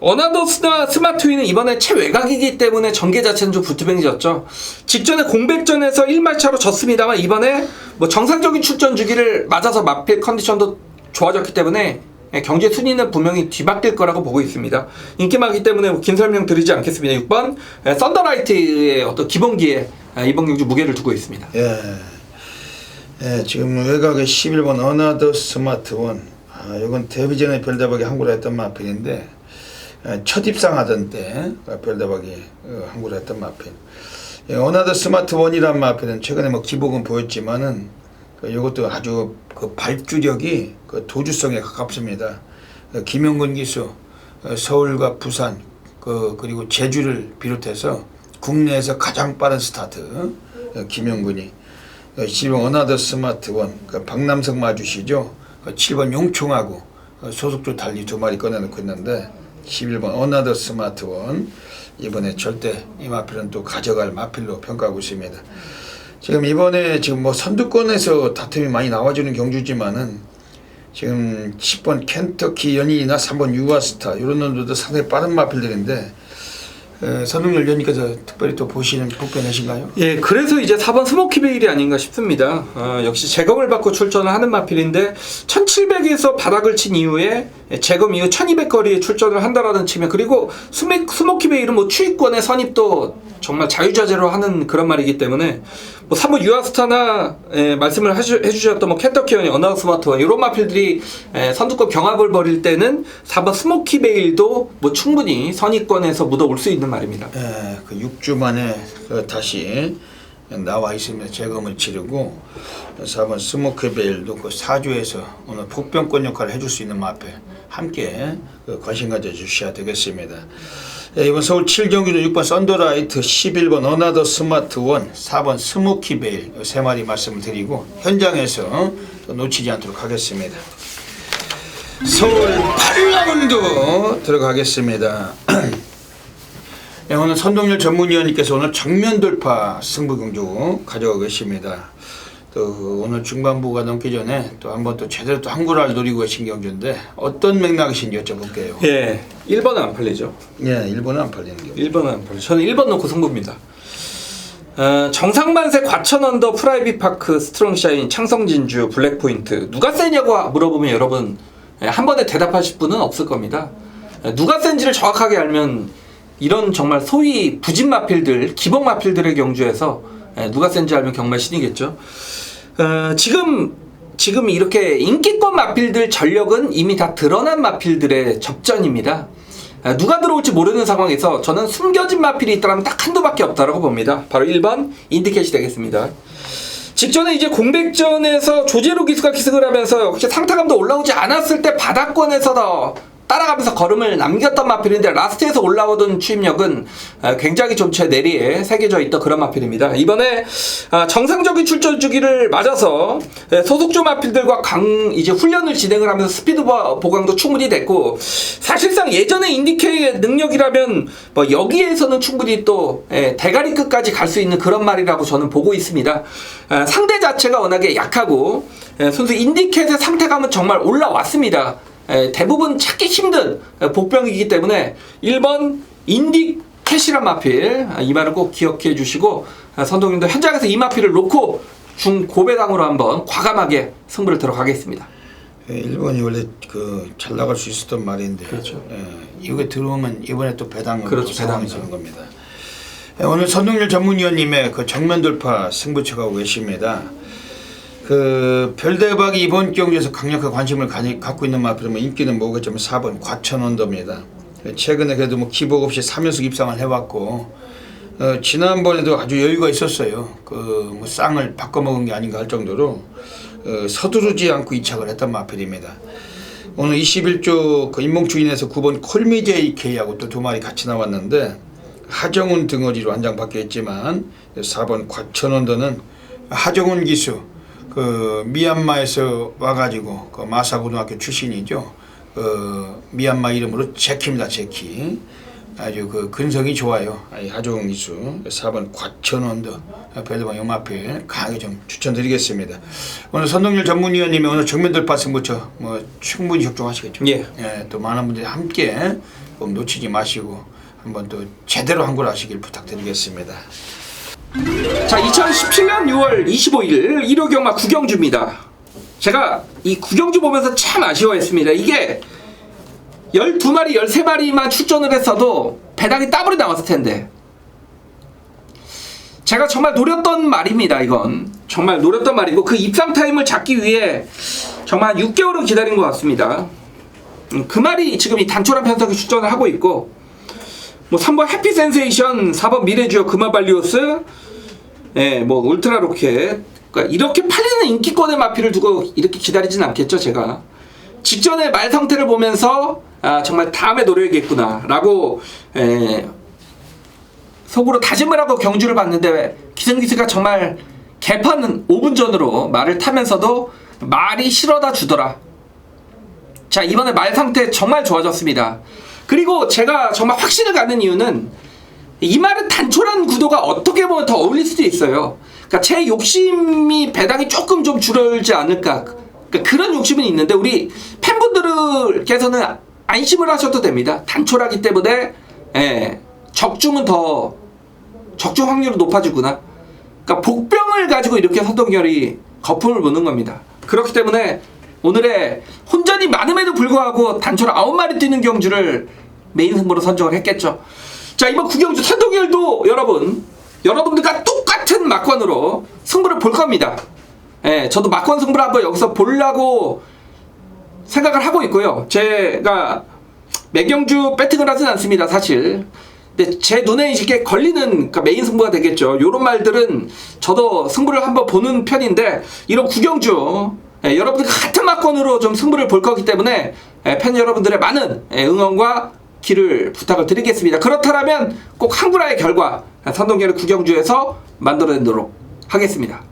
어나더스나 스마트윈은 이번에 최외곽이기 때문에 전개 자체는 좀 부투병이졌죠. 직전에 공백전에서 1마차로 졌습니다만 이번에 뭐 정상적인 출전 주기를 맞아서 마필 컨디션도 좋아졌기 때문에 경제 순위는 분명히 뒤바뀔 거라고 보고 있습니다. 인기 많기 때문에 긴 설명 드리지 않겠습니다. 6번 썬더라이트의 어떤 기본기에 이번 경주 무게를 두고 있습니다. 예, 지금 외곽에 11번 어나더 스마트원. 이건 데뷔 전에 별다방이 항구를 했던 마필인데 첫 입상하던 때 별다방이 항구를 했던 마필. 어나더 스마트원이란 마필은 최근에 뭐 기복은 보였지만은 이것도 아주 그 발주력이 그 도주성에 가깝습니다. 김영근 기수, 서울과 부산, 그리고 제주를 비롯해서 국내에서 가장 빠른 스타트 김영근이 7번 어나더 스마트원, 박남석 마주시죠. 7번 용총하고 소속주 달리 2마리 꺼내놓고 있는데 11번 어나더 스마트원 이번에 절대 이 마필은 또 가져갈 마필로 평가하고 있습니다. 지금 이번에 지금 뭐 선두권에서 다툼이 많이 나와주는 경주지만은 지금 10번 켄터키 연인이나 3번 유아스타 이런 놈들도 상당히 빠른 마필들인데 선동열 위원님께서 특별히 또 보시는 복변하신가요? 예, 그래서 이제 4번 스모키베일이 아닌가 싶습니다. 역시 재검을 받고 출전을 하는 마필인데 1700에서 바닥을 친 이후에 재검 이후 1200거리에 출전을 한다라는 측면, 그리고 스모키베일은 뭐 추위권의 선입도 정말 자유자재로 하는 그런 말이기 때문에 뭐 3번 유아스타나 말씀을 해주셨던 뭐 켄터키언이 어나더 스마트원 이런 마필들이 선두권 경합을 벌일 때는 4번 스모키베일도 뭐 충분히 선의권에서 묻어올 수 있는 말입니다. 그 6주 만에 다시 나와 있으며 재검을 치르고 4번 스모키베일도 그 4주에서 오늘 복병권 역할을 해줄 수 있는 마필 함께 관심 가져주셔야 되겠습니다. 이번 서울 7경기는 6번 썬더라이트, 11번 어나더 스마트원, 4번 스모키베일 3마리 말씀을 드리고 현장에서 놓치지 않도록 하겠습니다. 서울 8라운드 들어가겠습니다. 오늘 선동열 전문위원님께서 오늘 정면 돌파 승부 경주 가져가고 계십니다. 또 오늘 중반부가 넘기 전에 또 한번 또 제대로 또 항구를 노리고 계신 경주인데 어떤 맥락이신지 여쭤볼게요. 예, 1번은 안 팔리죠. 예, 1번은 안 팔리는 경우. 1번은 안 팔리죠. 저는 1번 놓고 승부입니다. 정상만세 과천언더 프라이빗파크 스트롱샤인 창성진주 블랙포인트 누가 세냐고 물어보면 여러분 한 번에 대답하실 분은 없을 겁니다. 누가 센지를 정확하게 알면 이런 정말 소위 부진 마필들, 기복 마필들의 경주에서 누가 센지 알면 정말 신이겠죠. 지금 이렇게 인기권 마필들 전력은 이미 다 드러난 마필들의 접전입니다. 누가 들어올지 모르는 상황에서 저는 숨겨진 마필이 있다면 딱 한두밖에 없다라고 봅니다. 바로 1번 인디켓이 되겠습니다. 직전에 이제 공백전에서 조재로 기수가 기승을 하면서 역시 상타감도 올라오지 않았을 때 바닥권에서 따라가면서 걸음을 남겼던 마필인데 라스트에서 올라오던 추임력은 굉장히 좀 제 내리에 새겨져 있던 그런 마필입니다. 이번에 정상적인 출전 주기를 맞아서 소속주 마필들과 이제 훈련을 진행을 하면서 스피드 보강도 충분히 됐고, 사실상 예전의 인디케의 능력이라면 뭐 여기에서는 충분히 또 대가리 끝까지 갈 수 있는 그런 말이라고 저는 보고 있습니다. 상대 자체가 워낙에 약하고 선수 인디켓의 상태감은 정말 올라왔습니다. 대부분 찾기 힘든 복병이기 때문에 1번 인디캣이란 마필 이 말을 꼭 기억해 주시고 선동님도 현장에서 이 마필을 놓고 중고배당으로 한번 과감하게 승부를 들어가겠습니다. 1번이 원래 잘 나갈 수 있었던 말인데 그렇죠. 이게 들어오면 이번에 또 배당으로 그렇죠. 상황이 되는 겁니다. 오늘 선동열 전문위원님의 그 정면 돌파 승부처가 오고 계십니다. 별대박이 이번 경기에서 강력한 관심을 갖고 있는 마필은 인기는 뭐겠지만 4번 과천언더입니다. 최근에 그래도 뭐 기복 없이 3연속 입상을 해왔고 지난번에도 아주 여유가 있었어요. 뭐 쌍을 바꿔먹은 게 아닌가 할 정도로 서두르지 않고 이착을 했던 마필입니다. 오늘 21조 인몽주인에서 9번 콜미제이케이하고 또 2마리 같이 나왔는데 하정훈 등어리로 한 장 바뀌었지만 4번 과천언더는 하정훈 기수 미얀마에서 와가지고 마사고등학교 출신이죠. 미얀마 이름으로 제키입니다. 제키. 아주 그 근성이 좋아요. 하종 기수 4번 과천원도 별도방 연마필 강하게 좀 추천드리겠습니다. 오늘 선동열 전문위원님이 오늘 정면 돌파 승부처 뭐 충분히 적중하시겠죠. 예. 예, 또 많은 분들이 함께 꼭 놓치지 마시고 한번 또 제대로 한걸 하시길 부탁드리겠습니다. 자, 2017년 6월 25일 일요경마 구경주입니다. 제가 이 구경주 보면서 참 아쉬워했습니다. 이게 12마리, 13마리만 출전을 했어도 배당이 더블이 나왔을 텐데, 제가 정말 노렸던 말입니다. 이건 정말 노렸던 말이고, 그 입상 타임을 잡기 위해 정말 6개월은 기다린 것 같습니다. 그 말이 지금 이 단촐한 편성에 출전을 하고 있고, 뭐 3번 해피 센세이션, 4번 미래주요 금화발리오스, 예, 뭐 울트라 로켓, 그러니까 이렇게 팔리는 인기권의 마피를 두고 이렇게 기다리진 않겠죠. 제가 직전에 말 상태를 보면서 정말 다음에 노려야겠구나 라고 속으로 다짐을 하고 경주를 봤는데, 기승기스가 정말 개판 5분 전으로 말을 타면서도 말이 실어다 주더라. 자, 이번에 말 상태 정말 좋아졌습니다. 그리고 제가 정말 확신을 갖는 이유는, 이 말은 단촐한 구도가 어떻게 보면 더 어울릴 수도 있어요. 그러니까 제 욕심이 배당이 조금 좀 줄어들지 않을까, 그러니까 그런 욕심은 있는데, 우리 팬분들께서는 안심을 하셔도 됩니다. 단촐하기 때문에 적중은 더 적중 확률이 높아지구나. 그러니까 복병을 가지고 이렇게 선동열이 거품을 부는 겁니다. 그렇기 때문에 오늘의 혼전이 많음에도 불구하고 단촐 9마리 뛰는 경주를 메인 승부로 선정을 했겠죠. 자, 이번 구경주 선동열도 여러분들과 똑같은 막관으로 승부를 볼 겁니다. 저도 막관 승부를 한번 여기서 보려고 생각을 하고 있고요. 제가 매경주 배팅을 하진 않습니다, 사실. 근데 제 눈에 이렇게 걸리는, 그러니까 메인 승부가 되겠죠. 요런 말들은 저도 승부를 한번 보는 편인데, 이런 구경주 여러분들 같은 막권으로 좀 승부를 볼 거기 때문에 팬 여러분들의 많은 응원과 기를 부탁을 드리겠습니다. 그렇다면 꼭 한 분야의 결과 선동열의 구경주에서 만들어내도록 하겠습니다.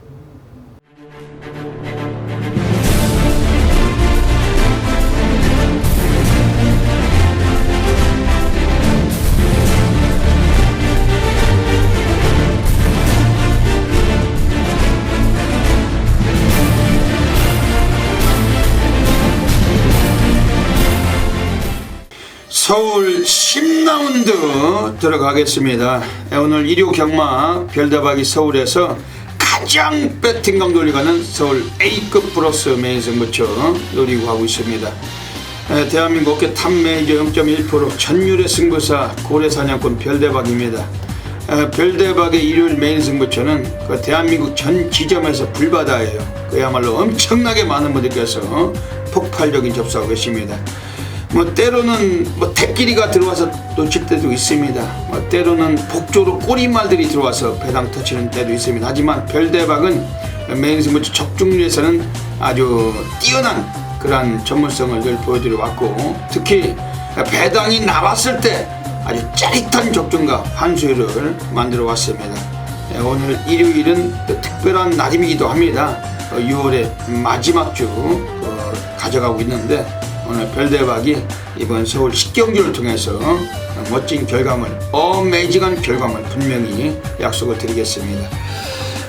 서울 10라운드 들어가겠습니다. 오늘 1호 경마 별다박이 서울에서 가장 배팅감 돌려가는 서울 A급 플러스 메인 승부처 노리고 하고 있습니다. 대한민국 업계 탑 메이저 0.1% 전율의 승부사 고래사냥꾼 별대박입니다. 별대박의 일요일 메인 승부처는 그 대한민국 전 지점에서 불바다예요. 그야말로 엄청나게 많은 분들께서 폭발적인 접수하고 계십니다. 뭐 때로는 뭐 대끼리가 들어와서 놓칠 때도 있습니다. 뭐 때로는 복조로 꼬리말들이 들어와서 배당 터치는 때도 있습니다. 하지만 별대박은 메인 승부처 적중률에서는 아주 뛰어난 그러한 전문성을 늘 보여드려 왔고, 특히 배당이 나왔을 때 아주 짜릿한 적중과 환수율을 만들어 왔습니다. 오늘 일요일은 특별한 날이기도 합니다. 6월의 마지막 주 가져가고 있는데, 오늘 별대박이 이번 서울 식경주를 통해서 멋진 결과물, 어메이징한 결과물 분명히 약속을 드리겠습니다.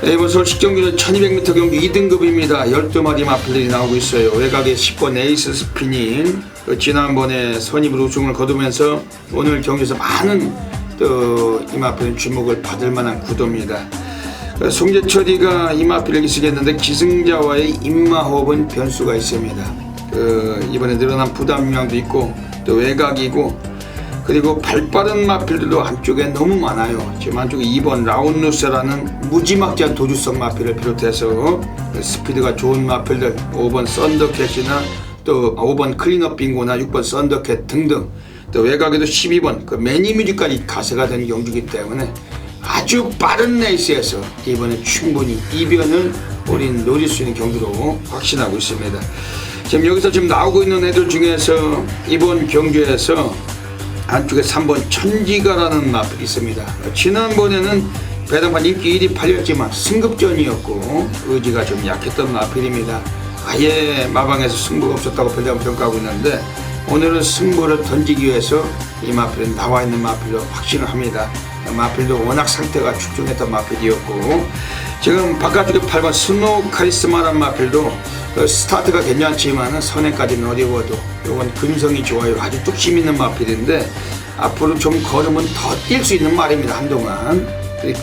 이번 서울 식경주는 1200m 경주 2등급입니다. 12마리 마필들이 나오고 있어요. 외곽에 10번 에이스 스피닝, 지난번에 선입을 우승을 거두면서 오늘 경주에서 많은 이 마필은 주목을 받을 만한 구도입니다. 송재철이가 이 마필을 기승했는데 기승자와의 입마호흡은 변수가 있습니다. 이번에 늘어난 부담 영향도 있고, 또 외곽이고, 그리고 발빠른 마필들도 안쪽에 너무 많아요. 지금 안쪽에 2번 라운루스라는 무지막지한 도주성 마필을 비롯해서 스피드가 좋은 마필들, 5번 썬더캣이나 또 5번 클린업 빙고나 6번 썬더캣 등등, 또 외곽에도 12번 그 매니뮤직까지 가세가 되는 경주이기 때문에 아주 빠른 레이스에서 이번에 충분히 이변을 우린 노릴 수 있는 경주로 확신하고 있습니다. 지금 여기서 지금 나오고 있는 애들 중에서 이번 경주에서 안쪽에 3번 천지가라는 마필이 있습니다. 지난번에는 배당판 인기 1위 팔렸지만 승급전이었고 의지가 좀 약했던 마필입니다. 아예 마방에서 승부가 없었다고 별다방 평가하고 있는데, 오늘은 승부를 던지기 위해서 이 마필은 나와 있는 마필로 확신을 합니다. 마필도 워낙 상태가 출중했던 마필이었고, 지금 바깥쪽에 8번 스노우 카리스마란 마필도 스타트가 괜찮지만 선행까지는 어려워도 이건 근성이 좋아요. 아주 뚝심 있는 마필인데 앞으로 좀 걸으면 더 뛸 수 있는 말입니다. 한동안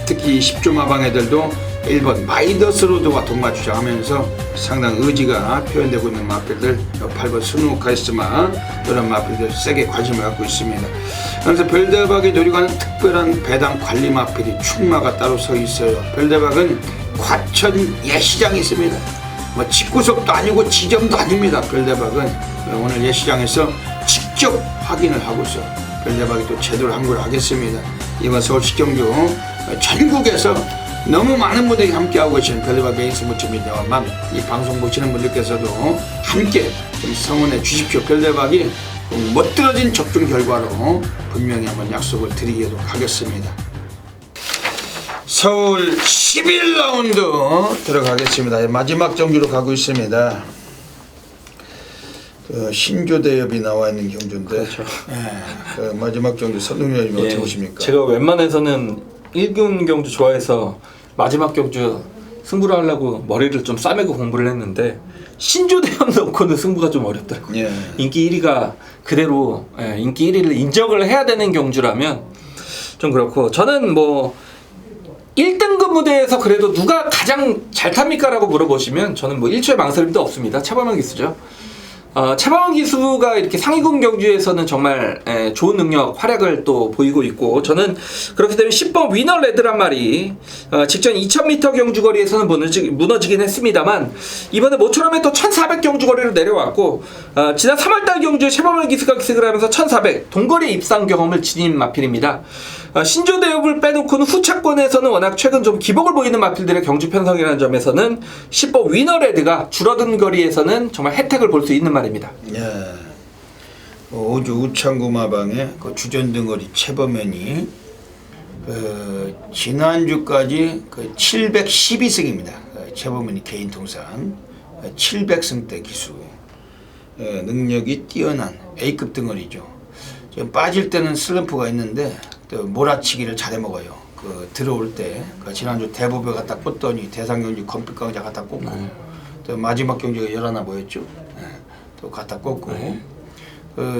특히 10조 마방 애들도 1번 마이더스로드와 동마 주장하면서 상당 의지가 표현되고 있는 마필들, 8번 스노우 카리스마 이런 마필들 세게 관심을 갖고 있습니다. 그래서 별대박이 노리고 하는 특별한 배당 관리 마필이 충마가 따로 서 있어요. 별대박은 과천 예시장이 있습니다. 뭐 집구석도 아니고 지점도 아닙니다. 별대박은 오늘 예시장에서 직접 확인을 하고서 별대박이 또 제대로 항구를 하겠습니다. 이번 서울시 경주 전국에서 너무 많은 분들이 함께하고 계시는 별대박 메인 스포츠입니다만 이 방송 보시는 분들께서도 함께 좀 성원해 주십시오. 별대박이 멋들어진 적중 결과로 분명히 한번 약속을 드리도록 하겠습니다. 서울 11라운드 들어가겠습니다. 마지막 경주로 가고 있습니다. 그 신조대협이 나와 있는 경주인데, 그렇죠. 그 마지막 경주 선동열님 어떻게 보십니까? 제가 웬만해서는 1군 경주 좋아해서 마지막 경주 승부를 하려고 머리를 좀 싸매고 공부를 했는데 신조대협 놓고는 승부가 좀 어렵더라고요. 예. 인기 1위가 그대로 인기 1위를 인정을 해야 되는 경주라면 좀 그렇고, 저는 뭐 1등급 무대에서 그래도 누가 가장 잘 탑니까? 라고 물어보시면 저는 뭐 1초의 망설임도 없습니다. 최범현 기수죠. 최범현 기수가 이렇게 상위군 경주에서는 정말 좋은 능력, 활약을 또 보이고 있고, 저는 그렇기 때문에 10번 위너 레드란 말이 직전 2000m 경주 거리에서는 무너지긴 했습니다만 이번에 모처럼에 또 1400 경주 거리로 내려왔고, 지난 3월달 경주에 최범현 기수가 기승을 하면서 1400 동거리 입상 경험을 지닌 마필입니다. 신조대협을 빼놓고는 후차권에서는 워낙 최근 좀 기복을 보이는 마필들의 경주 편성이라는 점에서는 10번 위너레드가 줄어든 거리에서는 정말 혜택을 볼 수 있는 말입니다. 예. 오주 우창구 마방의 그 주전 등거리 최범현이 지난주까지 712승입니다. 최범현이 개인 통산 700승대 기수, 능력이 뛰어난 A급 등거리죠. 지금 빠질 때는 슬럼프가 있는데 또 몰아치기를 잘해 먹어요. 그 들어올 때 지난주 대보배 갖다 꽂더니 대상경주 건필강자 갖다 꽂고, 또 마지막 경주가 11나 뭐였죠? 또 갖다 꽂고,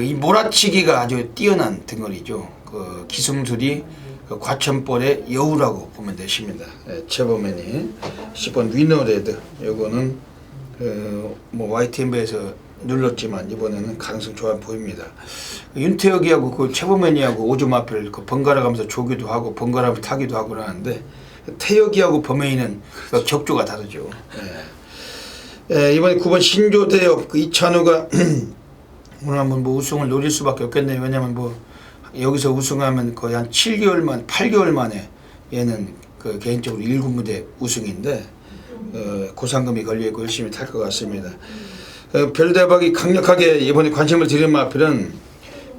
이 몰아치기가 아주 뛰어난 등거리죠. 그 기승술이 과천볼의 여우라고 보면 되십니다. 최범현이 10번 위너레드, 요거는 뭐 YTNB에서 눌렀지만 이번에는 가능성 좋아 보입니다. 윤태혁이하고 그 최범현이하고 오주 마필 그 번갈아 가면서 조기도 하고 번갈아 타기도 하고 그러는데, 태혁이하고 범현이는 그 격조가 다르죠. 이번에 9번 신조대협 그 이찬우가 오늘 한번 뭐 우승을 노릴 수밖에 없겠네요. 왜냐면 뭐 여기서 우승하면 거의 한 7개월 8개월 만에 얘는 그 개인적으로 1군 무대 우승인데 고상금이 걸려있고 열심히 탈 것 같습니다. 별대박이 강력하게 이번에 관심을 드리는 마필은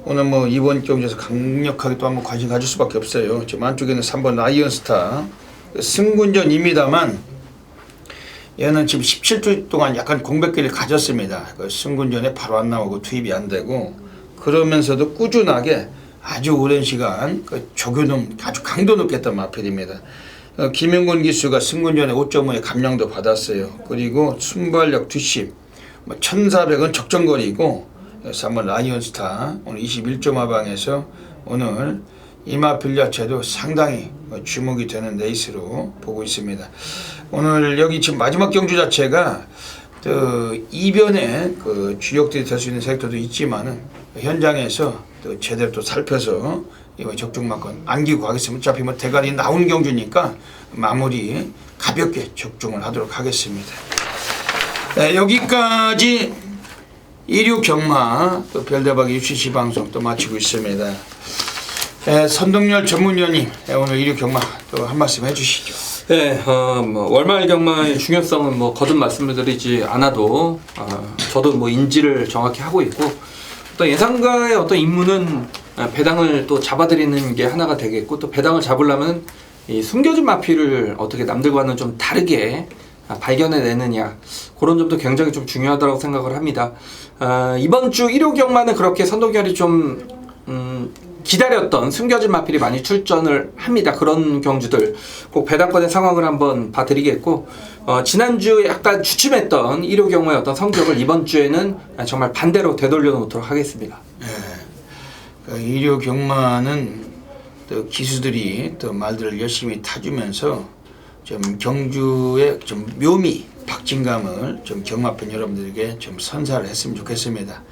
오늘 뭐 이번 경기에서 강력하게 또 한번 관심 가질 수밖에 없어요. 지금 안쪽에는 3번 라이언스타 승군전입니다만 얘는 지금 17주 동안 약간 공백기를 가졌습니다. 그 승군전에 바로 안 나오고 투입이 안 되고, 그러면서도 꾸준하게 아주 오랜 시간 그 조교는 아주 강도 높게 했던 마필입니다. 김영곤 기수가 승군전에 5.5의 감량도 받았어요. 그리고 순발력 뒷심 1400은 적정거리이고, 3번 라이언스타 오늘 21조 마방에서 오늘 이마필 자체도 상당히 주목이 되는 레이스로 보고 있습니다. 오늘 여기 지금 마지막 경주 자체가 그 이변의 그 주역들이 될 수 있는 섹터도 있지만은 현장에서 또 제대로 또 살펴서 이번 적중만큼 안기고 가겠습니다. 어차피 뭐 대가리 나온 경주니까 마무리 가볍게 적중을 하도록 하겠습니다. 네, 여기까지 16 경마 또 별대박 UCC 방송 또 마치고 있습니다. 선동열 전문위원님, 오늘 16 경마 또 한 말씀 해주시죠. 네, 뭐 월말 경마의 중요성은 뭐 거듭 말씀을 드리지 않아도 저도 뭐 인지를 정확히 하고 있고, 또 예상가의 어떤 임무는 배당을 또 잡아드리는 게 하나가 되겠고, 또 배당을 잡으려면 이 숨겨진 마필을 어떻게 남들과는 좀 다르게 발견해내느냐, 그런 점도 굉장히 좀 중요하다고 생각을 합니다. 이번 주 일요 경마는 그렇게 선동열이 좀 기다렸던 숨겨진 마필이 많이 출전을 합니다. 그런 경주들 꼭 배당권의 상황을 한번 봐드리겠고, 지난주에 약간 주춤했던 일요 경마의 어떤 성적을 이번 주에는 정말 반대로 되돌려 놓도록 하겠습니다. 일요 경마는 또 기수들이 또 말들을 열심히 타주면서 좀 경주의 좀 묘미, 박진감을 좀 경마팬 여러분들에게 좀 선사를 했으면 좋겠습니다.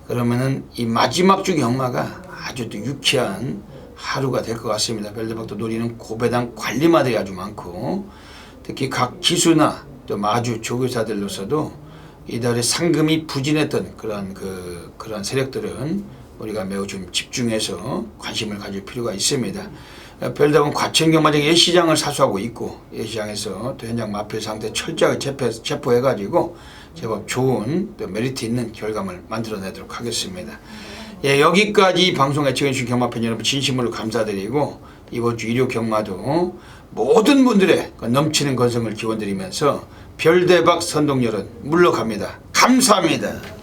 그러면은 이 마지막 주 경마가 아주 또 유쾌한 하루가 될 것 같습니다. 별대박도 노리는 고배당 관리마들이 아주 많고, 특히 각 기수나 또 마주 조교사들로서도 이달에 상금이 부진했던 그런 세력들은 우리가 매우 좀 집중해서 관심을 가질 필요가 있습니다. 별다방 과천 경마장 예시장을 사수하고 있고, 예시장에서 또 현장 마필 상태 철저하게 체포해가지고 제법 좋은 또 메리트 있는 결과물 만들어내도록 하겠습니다. 예, 여기까지 방송 애청해주신 경마팬 여러분 진심으로 감사드리고, 이번 주 일요 경마도 모든 분들의 넘치는 건성을 기원드리면서 별대박 선동열은 물러갑니다. 감사합니다.